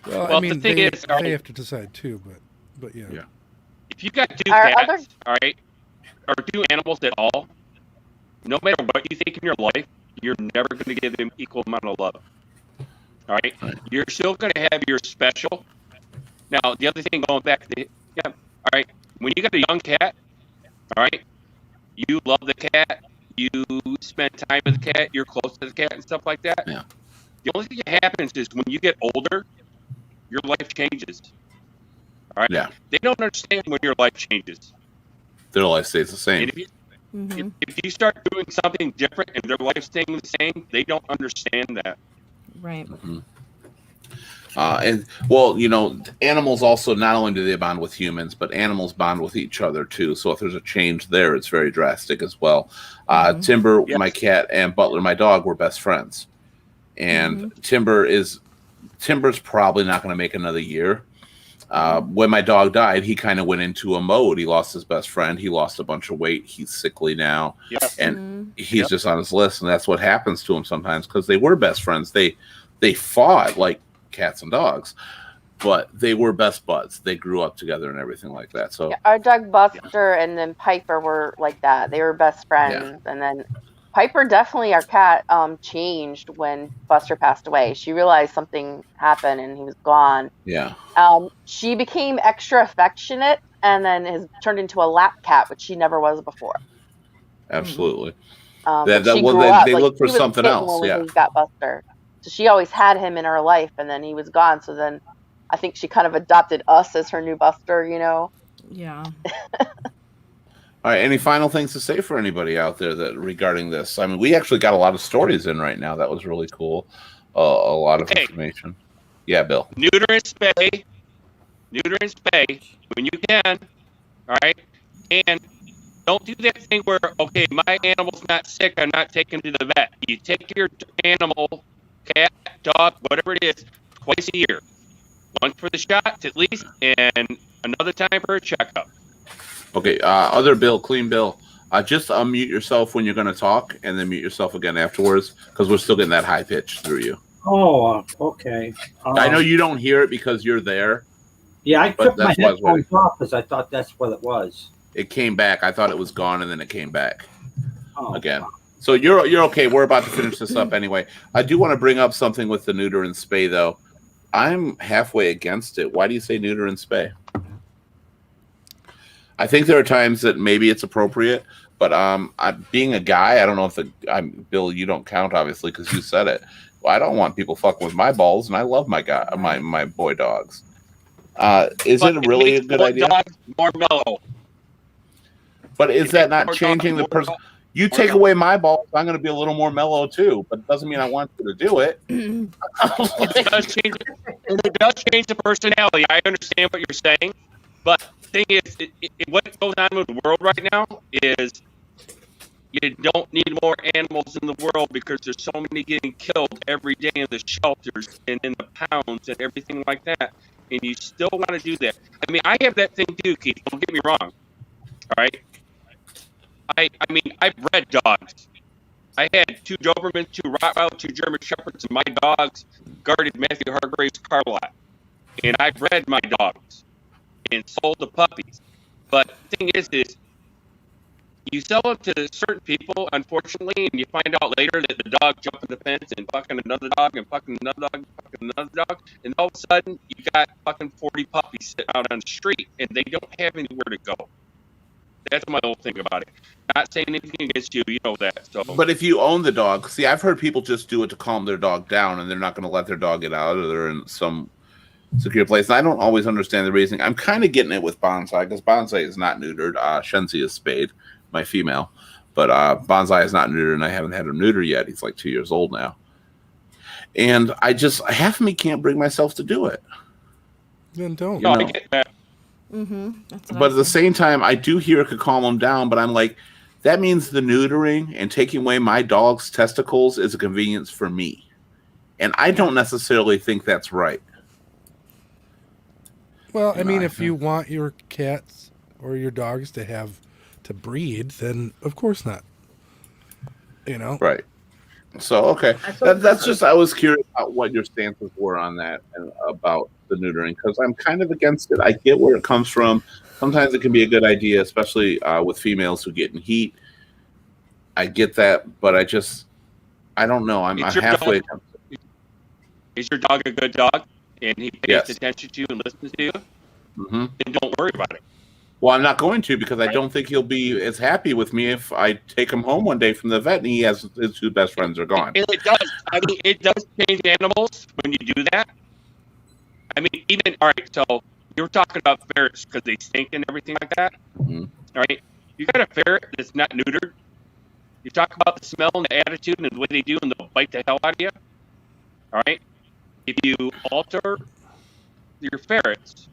Well, I mean, the thing is, they have to decide too, but yeah. If you got two cats, all right, or two animals at all, no matter what you think in your life, you're never going to give them equal amount of love. All right, you're still going to have your special. Now, the other thing, going back to all right, when you got a young cat, all right, you love the cat, you spend time with the cat, you're close to the cat and stuff like that. Yeah. The only thing that happens is when you get older, your life changes. All right. Yeah. They don't understand when your life changes. Their life stays the same. And if you start doing something different and their life staying the same, they don't understand that. Right. And well, you know, animals also, not only do they bond with humans, but animals bond with each other too. So if there's a change there, it's very drastic as well. Timber, my cat, and Butler, my dog, were best friends. And Timber's probably not going to make another year. When my dog died, he kind of went into a mode. He lost his best friend. He lost a bunch of weight. He's sickly now. And he's just on his list. And that's what happens to him sometimes, because they were best friends. They fought like cats and dogs, but they were best buds. They grew up together and everything like that. So our dog Buster and then Piper were like that. They were best friends. And then Piper, definitely our cat, changed when Buster passed away. She realized something happened and he was gone. Yeah. She became extra affectionate and then has turned into a lap cat, which she never was before. Absolutely. They look for something else. When we got Buster. So she always had him in her life, and then he was gone. So then I think she kind of adopted us as her new Buster, you know? Yeah. All right. Any final things to say for anybody out there that regarding this? I mean, we actually got a lot of stories in right now. That was really cool. A lot of information. Yeah, Bill. Neuter and spay when you can. All right. And don't do that thing where, okay, my animal's not sick, I'm not taking him to the vet. You take your animal, cat, dog, whatever it is, twice a year. Once for the shots at least, and another time for a checkup. Okay, other Bill, clean Bill. Just unmute yourself when you're going to talk, and then mute yourself again afterwards, because we're still getting that high pitch through you. Oh, okay. I know you don't hear it because you're there. Yeah, I took my headphones off because I thought that's what it was. It came back. I thought it was gone, and then it came back again. So you're okay. We're about to finish this up anyway. I do want to bring up something with the neuter and spay, though. I'm halfway against it. Why do you say neuter and spay? I think there are times that maybe it's appropriate, but being a guy, I don't know if Bill, you don't count obviously because you said it. Well, I don't want people fucking with my balls, and I love my boy dogs. Is it really a good idea? Dogs more mellow. But is that not changing the person? You take away my balls, I'm going to be a little more mellow too. But it doesn't mean I want you to do it. It does change the personality. I understand what you're saying, but the thing is, what goes on with the world right now is you don't need more animals in the world because there's so many getting killed every day in the shelters and in the pounds and everything like that. And you still want to do that. I mean, I have that thing too, Keith. Don't get me wrong. All right. I mean, I've bred dogs. I had 2 Dobermans, 2 Rottweilers, 2 German Shepherds, and my dogs guarded Matthew Hargrave's car lot. And I bred my dogs and sold the puppies. But the thing is you sell them to certain people, unfortunately, and you find out later that the dog jumped in the fence and fucking another dog and fucking another dog and fucking another dog. And all of a sudden, you got fucking 40 puppies sitting out on the street, and they don't have anywhere to go. That's my whole thing about it. Not saying anything against you, you know that. So. But if you own the dog, see, I've heard people just do it to calm their dog down, and they're not going to let their dog get out, or they're in some secure place. And I don't always understand the reasoning. I'm kind of getting it with Bonsai, because Bonsai is not neutered. Shenzi is spayed, my female. But Bonsai is not neutered, and I haven't had him neuter yet. He's like 2 years old now. And half of me can't bring myself to do it. Then don't. No, I get that. That's what But I at the say. same time, I do hear it could calm them down. But I'm like, that means the neutering and taking away my dog's testicles is a convenience for me. And I don't necessarily think that's right. Well, I You know, mean, I if you think, want your cats or your dogs to breed, then of course not. You know, right. So, okay. I told That's them, just, I was curious about what your stances were on that and about the neutering because I'm kind of against it. I get where it comes from. Sometimes it can be a good idea, especially with females who get in heat. I get that, but I don't know. I'm Is your halfway. dog is your dog a good dog and he pays Yes. attention to you and listens to you? Hmm. Then don't worry about it. Well, I'm not going to because I Right? don't think he'll be as happy with me if I take him home one day from the vet and he has his two best friends are gone. And it does. I mean, it does change animals when you do that. I mean, even all right. So you were talking about ferrets because they stink and everything like that. Mhm. All right, you got a ferret that's not neutered. You talk about the smell and the attitude and the way they do, and they'll bite the hell out of you. All right, if you alter your ferrets,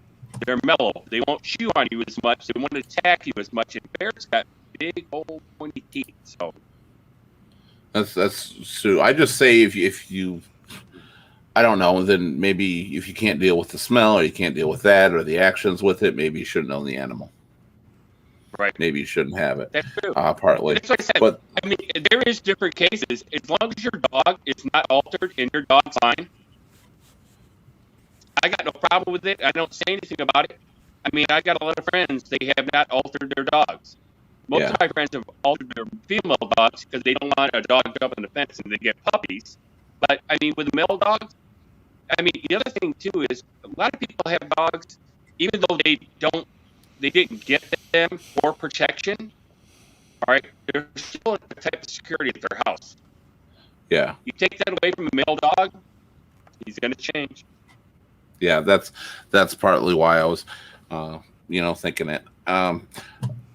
they're mellow. They won't chew on you as much. They won't attack you as much. And ferrets got big old pointy teeth. So That's true. I just say if you I don't know, then maybe if you can't deal with the smell or you can't deal with that or the actions with it, maybe you shouldn't own the animal. right, Maybe you shouldn't have it. that's true. Partly. That's what I said. But I mean, there is different cases. As long as your dog is not altered and your dog's fine, I got no problem with it. I don't say anything about it. I mean, I got a lot of friends. They have not altered their dogs. Most Yeah. of my friends have altered their female dogs because they don't want a dog jumping the fence and they get puppies. But I mean, with male dogs, I mean, the other thing too is a lot of people have dogs, even though they didn't get them for protection. All right, there's still a type of security at their house. yeah. You take that away from a male dog, he's going to change. Yeah, that's partly why I was thinking it.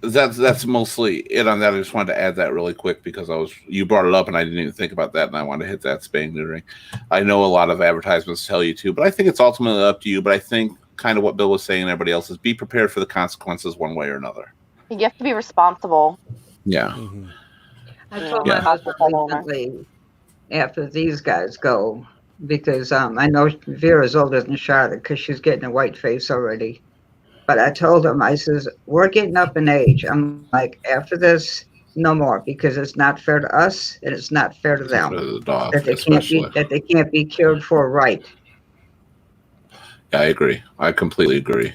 That's mostly it on that. I just wanted to add that really quick because you brought it up and I didn't even think about that and I wanted to hit that spaying neutering. I know a lot of advertisements tell you to, but I think it's ultimately up to you. But I think kind of what Bill was saying and everybody else is be prepared for the consequences one way or another. You have to be responsible. Yeah. Mhm. I told Yeah. my husband recently, after these guys go, because I know Vera's older than Charlotte because she's getting a white face already. But I told him, I says, we're getting up in age. I'm like, after this, no more, because it's not fair to us and it's not fair to For them the dog, that especially. they can't be cared for right. Yeah, I agree. I completely agree.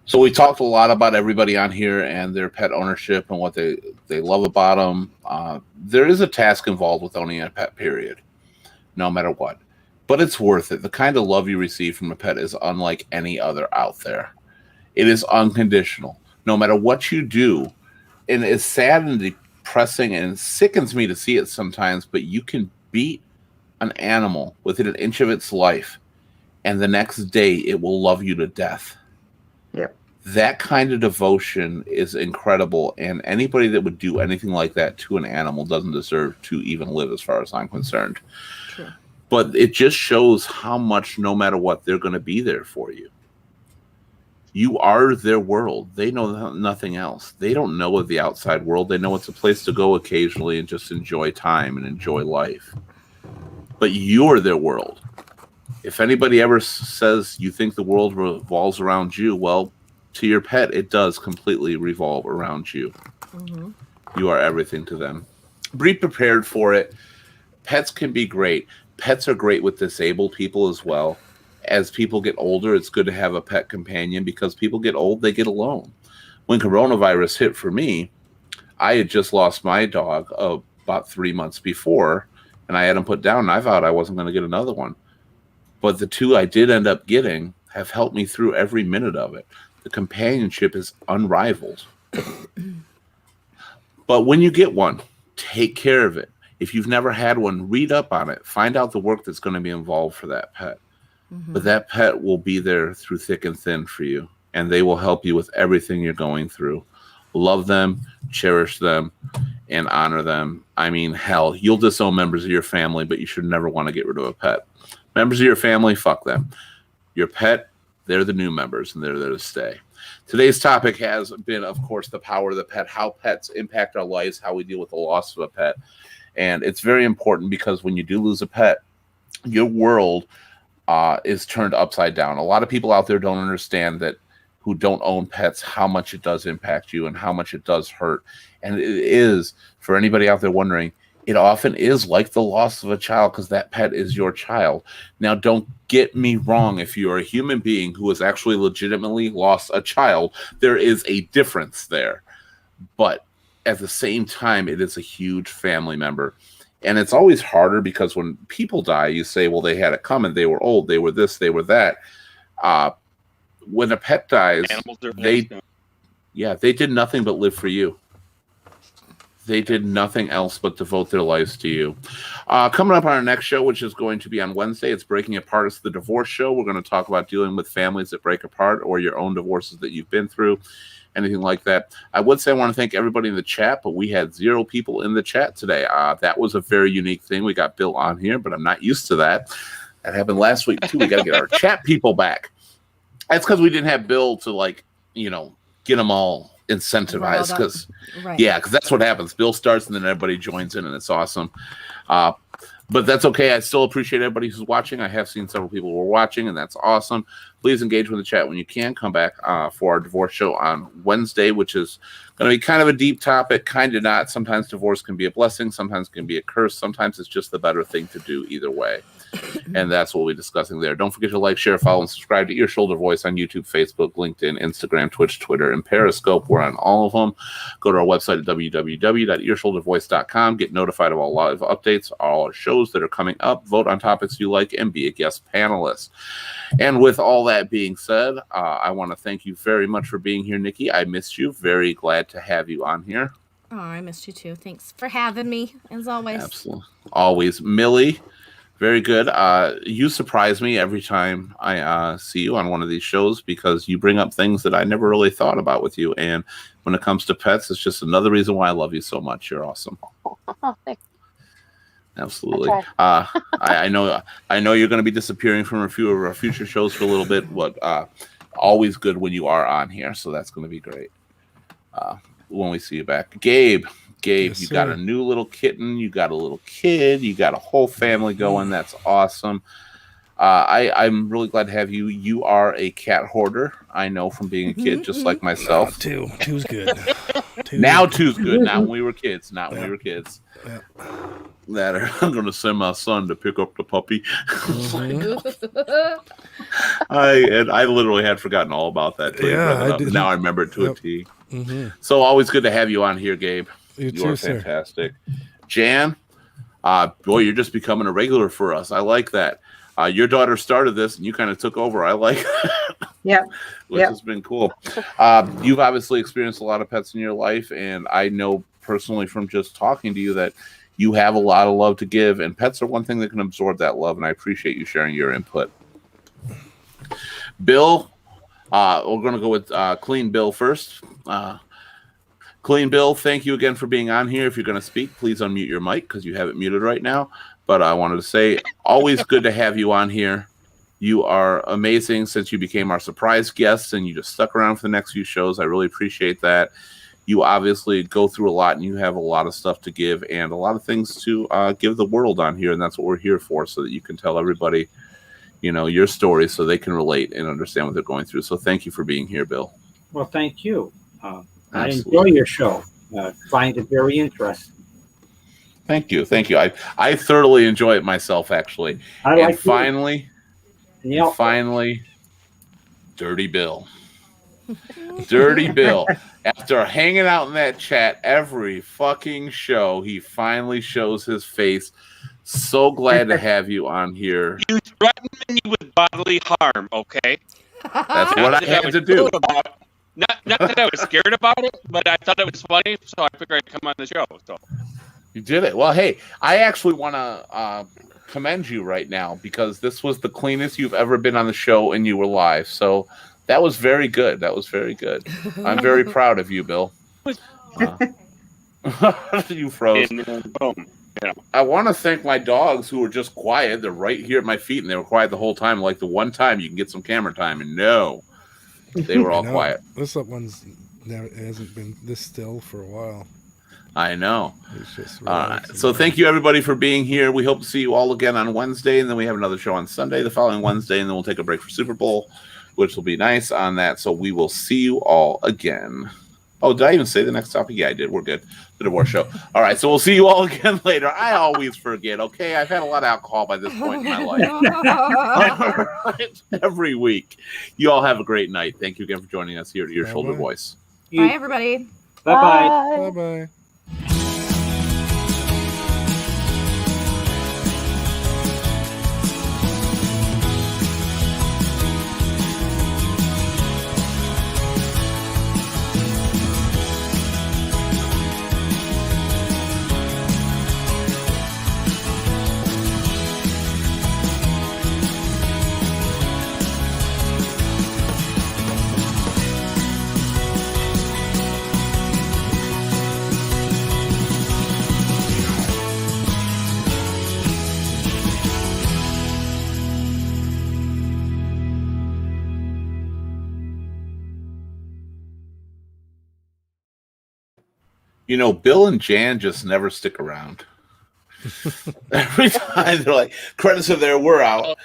So we talked a lot about everybody on here and their pet ownership and what they love about them. There is a task involved with owning a pet, period, no matter what. But it's worth it. The kind of love you receive from a pet is unlike any other out there. It is unconditional, no matter what you do. And it's sad and depressing and it sickens me to see it sometimes, but you can beat an animal within an inch of its life, and the next day it will love you to death. Yep. That kind of devotion is incredible, and anybody that would do anything like that to an animal doesn't deserve to even live, as far as I'm concerned. True. But it just shows how much, no matter what, they're going to be there for you. You are their world. They know nothing else. They don't know of the outside world. They know it's a place to go occasionally and just enjoy time and enjoy life. But you're their world. If anybody ever says you think the world revolves around you, well, to your pet, it does completely revolve around you. Mm-hmm. You are everything to them. Be prepared for it. Pets can be great. Pets are great with disabled people as well. As people get older, it's good to have a pet companion because people get old, they get alone. When coronavirus hit for me, I had just lost my dog about 3 months before, and I had him put down, and I thought I wasn't going to get another one. But the two I did end up getting have helped me through every minute of it. The companionship is unrivaled. But when you get one, take care of it. If you've never had one, read up on it. Find out the work that's going to be involved for that pet. Mm-hmm. But that pet will be there through thick and thin for you. and they will help you with everything you're going through. Love them, cherish them, and honor them. I mean, hell, you'll disown members of your family, but you should never want to get rid of a pet. Members of your family, fuck them. Your pet, they're the new members, and they're there to stay. Today's topic has been, of course, the power of the pet, how pets impact our lives, how we deal with the loss of a pet. And it's very important because when you do lose a pet, your world is turned upside down. A lot of people out there don't understand that, who don't own pets, how much it does impact you and how much it does hurt. And it is, for anybody out there wondering, it often is like the loss of a child because that pet is your child. Now, don't get me wrong. If you're a human being who has actually legitimately lost a child, there is a difference there. But at the same time, it is a huge family member. And it's always harder because when people die, you say, well, they had it coming. They were old. They were this. They were that. When a pet dies, they did nothing but live for you. They did nothing else but devote their lives to you. Coming up on our next show, which is going to be on Wednesday, it's Breaking Apart. It's the divorce show. We're going to talk about dealing with families that break apart or your own divorces that you've been through, anything like that. I would say I want to thank everybody in the chat, but we had 0 people in the chat today. That was a very unique thing. We got Bill on here, but I'm not used to that. That happened last week, too. We got to get our chat people back. That's because we didn't have Bill to, get them all incentivized. Because that's what happens. Bill starts and then everybody joins in, and it's awesome. But that's okay. I still appreciate everybody who's watching. I have seen several people who are watching, and that's awesome. Please engage with the chat when you can. Come back for our divorce show on Wednesday, which is going to be kind of a deep topic, kind of not. Sometimes divorce can be a blessing. Sometimes it can be a curse. Sometimes it's just the better thing to do either way. And that's what we'll be discussing there. Don't forget to like, share, follow, and subscribe to Ear Shoulder Voice on YouTube, Facebook, LinkedIn, Instagram, Twitch, Twitter, and Periscope. We're on all of them. Go to our website at www.earshouldervoice.com. Get notified of all live updates, all our shows that are coming up. Vote on topics you like, and be a guest panelist. And with all that being said, I want to thank you very much for being here, Nikki. I missed you. Very glad to have you on here. Oh, I missed you too. Thanks for having me, as always. Absolutely. Always. Millie. Very good. You surprise me every time I see you on one of these shows because you bring up things that I never really thought about with you. And when it comes to pets, it's just another reason why I love you so much. You're awesome. Oh, thanks. Absolutely. I know you're going to be disappearing from a few of our future shows for a little bit, but always good when you are on here. So that's going to be great when we see you back. Gabe, yes, you got a new little kitten, you got a little kid, you got a whole family going. That's awesome. I'm really glad to have you. You are a cat hoarder. I know from being a kid, just like myself. Two's good. Two's good. Not when we were kids. Yeah. I'm going to send my son to pick up the puppy. I literally had forgotten all about that. Yeah, now I remember it to a T. Mm-hmm. So always good to have you on here, Gabe. You are fantastic. Sir. Jan, boy, you're just becoming a regular for us. I like that. Your daughter started this, and you kind of took over. I like that. Yeah. Which has been cool. You've obviously experienced a lot of pets in your life, and I know personally from just talking to you that you have a lot of love to give, and pets are one thing that can absorb that love, and I appreciate you sharing your input. Bill, we're going to go with Clean Bill first. Clean Bill, thank you again for being on here. If you're going to speak, please unmute your mic because you have it muted right now. But I wanted to say, always good to have you on here. You are amazing since you became our surprise guest and you just stuck around for the next few shows. I really appreciate that. You obviously go through a lot and you have a lot of stuff to give and a lot of things to give the world on here. And that's what we're here for, so that you can tell everybody, your story so they can relate and understand what they're going through. So thank you for being here, Bill. Well, thank you. I enjoy your show. Find it very interesting. Thank you. I thoroughly enjoy it myself, actually. Finally, Dirty Bill. Dirty Bill. After hanging out in that chat every fucking show, he finally shows his face. So glad to have you on here. You threatened me with bodily harm, okay? That's what I had to do. Not that I was scared about it, but I thought it was funny, so I figured I'd come on the show. So you did it. Well, hey, I actually want to commend you right now because this was the cleanest you've ever been on the show and you were live. So That was very good. That was very good. I'm very proud of you, Bill. You froze. And boom. I want to thank my dogs who were just quiet. They're right here at my feet, and they were quiet the whole time. Like the one time you can get some camera time, and no, they were all quiet. This one's never hasn't been this still for a while. I know. It's just so thank you everybody for being here. We hope to see you all again on Wednesday, and then we have another show on Sunday, the following Wednesday, and then we'll take a break for Super Bowl, which will be nice on that. So we will see you all again. Oh, did I even say the next topic? Yeah, I did. We're good. The divorce show. All right, so we'll see you all again later. I always forget, okay? I've had a lot of alcohol by this point in my life. Every week. You all have a great night. Thank you again for joining us here at Your Shoulder Voice. Bye, everybody. Bye-bye. Bye-bye. You know, Bill and Jan just never stick around. Every time they're like, credits are there, we're out.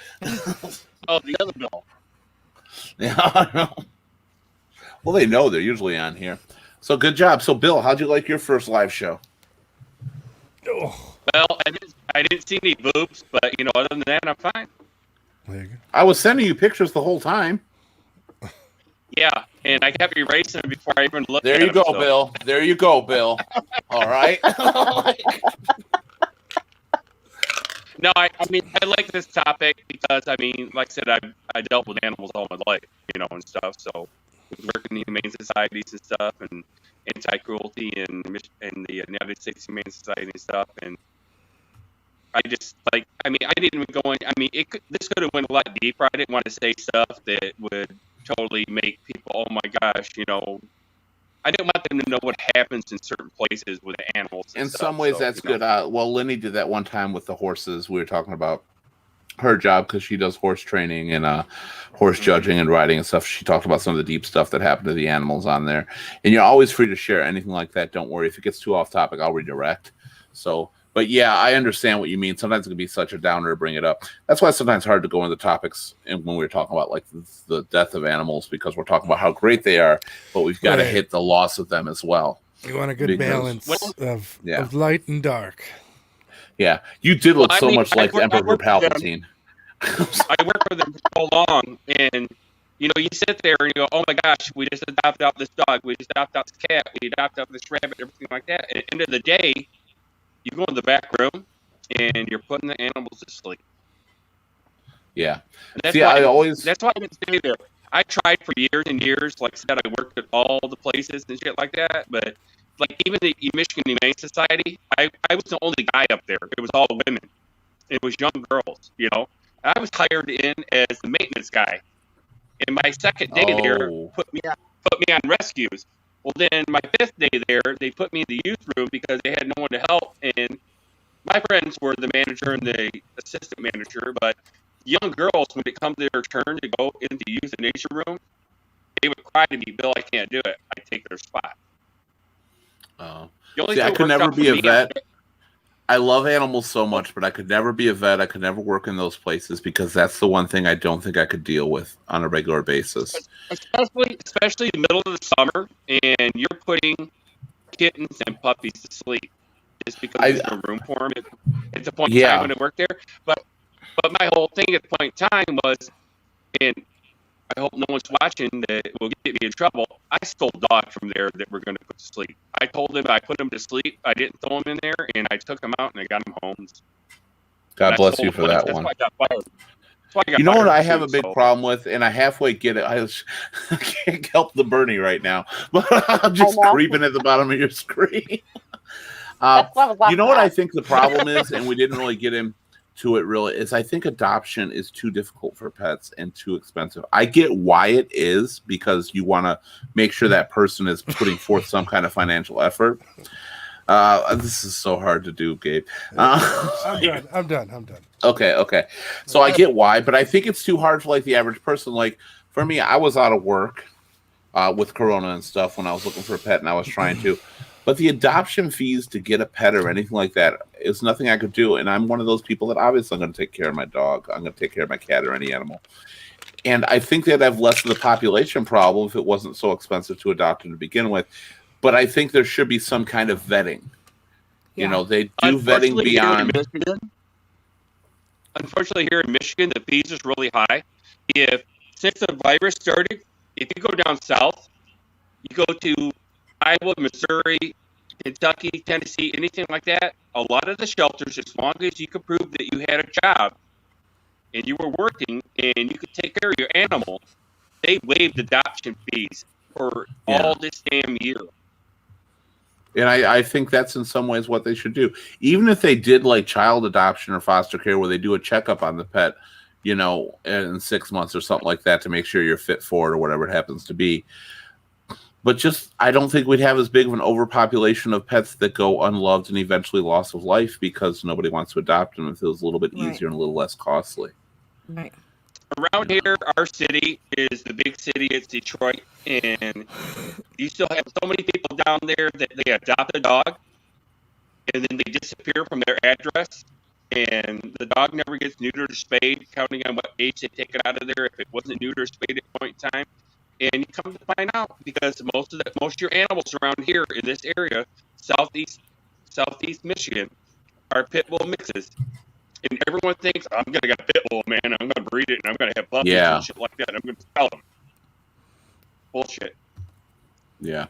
Oh, the other Bill. Yeah, I know. Well, they know they're usually on here. So good job. So, Bill, how'd you like your first live show? Oh. Well, I didn't see any boobs, but, other than that, I'm fine. There you go. I was sending you pictures the whole time. Yeah, and I kept erasing them before I even looked There at you them. go, Bill. There you go, Bill. All right. No, I like this topic because, like I said, I dealt with animals all my life, and stuff. So, working in humane societies and stuff, and anti-cruelty and the United States Humane Society and stuff, and I just I didn't even go in. This could have went a lot deeper. I didn't want to say stuff that would totally make people, oh my gosh, I didn't want them to know what happens in certain places with animals. In some ways, that's good. Well, Lenny did that one time with the horses. We were talking about her job because she does horse training and horse judging and riding and stuff. She talked about some of the deep stuff that happened to the animals on there. And you're always free to share anything like that. Don't worry. If it gets too off topic, I'll redirect. So, but yeah, I understand what you mean. Sometimes it can be such a downer to bring it up. That's why it's sometimes hard to go into topics and when we're talking about like the death of animals, because we're talking about how great they are, but we've got to hit the loss of them as well. You want a good balance of light and dark. Yeah, you did look so much like Emperor Palpatine. I worked with them for so long, and you sit there and you go, "Oh my gosh, we just adopted out this dog, we just adopted out this cat, we adopted out this rabbit, everything like that." At the end of the day, you go in the back room and you're putting the animals to sleep. Yeah. That's why I didn't stay there. I tried for years and years. Like I said, I worked at all the places and shit like that. But like even the Michigan Humane Society, I was the only guy up there. It was all women. It was young girls, I was hired in as the maintenance guy. And my second day there put me on rescues. Well, then my fifth day there, they put me in the youth room because they had no one to help. And my friends were the manager and the assistant manager. But young girls, when it comes to their turn to go into the euthanasia room, they would cry to me, "Bill, I can't do it. I take their spot." I could never be a vet. I love animals so much, but I could never be a vet. I could never work in those places because that's the one thing I don't think I could deal with on a regular basis. Especially in the middle of the summer, and you're putting kittens and puppies to sleep just because there's no room for them. It's a point in time when I worked there. But my whole thing at the point in time was, and I hope no one's watching that will get me in trouble, I stole dogs from there that were going to put to sleep. I told them I put them to sleep. I didn't throw them in there, and I took them out and I got them home. God bless you for that one. That's why I got fired. You know what I have a big problem with, and I halfway get it. I can't help the Bernie right now, but I'm just creeping at the bottom of your screen. You know what I think the problem is, and we didn't really get into to it really is I think adoption is too difficult for pets and too expensive. I get why it is, because you want to make sure that person is putting forth some kind of financial effort. This is so hard to do, Gabe. I'm done. Okay. So I get why, but I think it's too hard for like the average person. Like for me, I was out of work with Corona and stuff when I was looking for a pet, and I was trying to. But the adoption fees to get a pet or anything like that is nothing I could do. And I'm one of those people that obviously I'm going to take care of my dog. I'm going to take care of my cat or any animal. And I think that I've lessened the population problem if it wasn't so expensive to adopt them to begin with. But I think there should be some kind of vetting. Yeah. You know, they do vetting beyond. Unfortunately, here in Michigan, the fees is really high. Since the virus started, if you go down south, you go to Iowa, Missouri, Kentucky, Tennessee, anything like that, a lot of the shelters, as long as you could prove that you had a job and you were working and you could take care of your animal, they waived adoption fees for all this damn year. And I think that's in some ways what they should do. Even if they did like child adoption or foster care where they do a checkup on the pet, you know, in 6 months or something like that to make sure you're fit for it or whatever it happens to be. But just, I don't think we'd have as big of an overpopulation of pets that go unloved and eventually loss of life because nobody wants to adopt them. It feels a little bit easier and a little less costly. Right. Around here, our city is the big city. It's Detroit, and you still have so many people down there that they adopt a dog, and then they disappear from their address, and the dog never gets neutered or spayed, counting on what age they take it out of there if it wasn't neutered or spayed at a point in time. And you come to find out, because most of your animals around here in this area, southeast Michigan, are pit bull mixes. And everyone thinks, I'm going to get a pit bull, man. I'm going to breed it, and I'm going to have puppies and shit like that. I'm going to sell them. Bullshit. Yeah,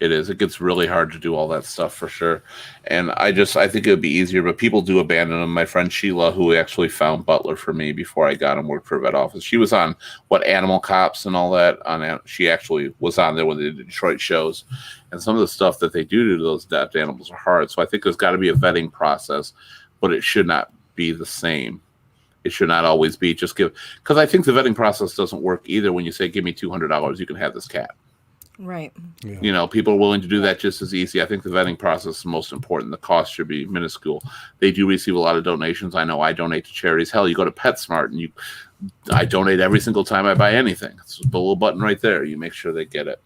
it is. It gets really hard to do all that stuff for sure. And I think it would be easier, but people do abandon them. My friend Sheila, who actually found Butler for me before I got him, worked for a vet office. She was on Animal Cops and all that. She actually was on there when they did the Detroit shows. And some of the stuff that they do to those dead animals are hard. So I think there's got to be a vetting process, but it should not be the same. It should not always be just because I think the vetting process doesn't work either. When you say, give me $200, you can have this cat. Right. Yeah. You know, people are willing to do that just as easy. I think the vetting process is most important. The cost should be minuscule. They do receive a lot of donations. I know I donate to charities. Hell, you go to PetSmart and I donate every single time I buy anything. It's the little button right there. You make sure they get it.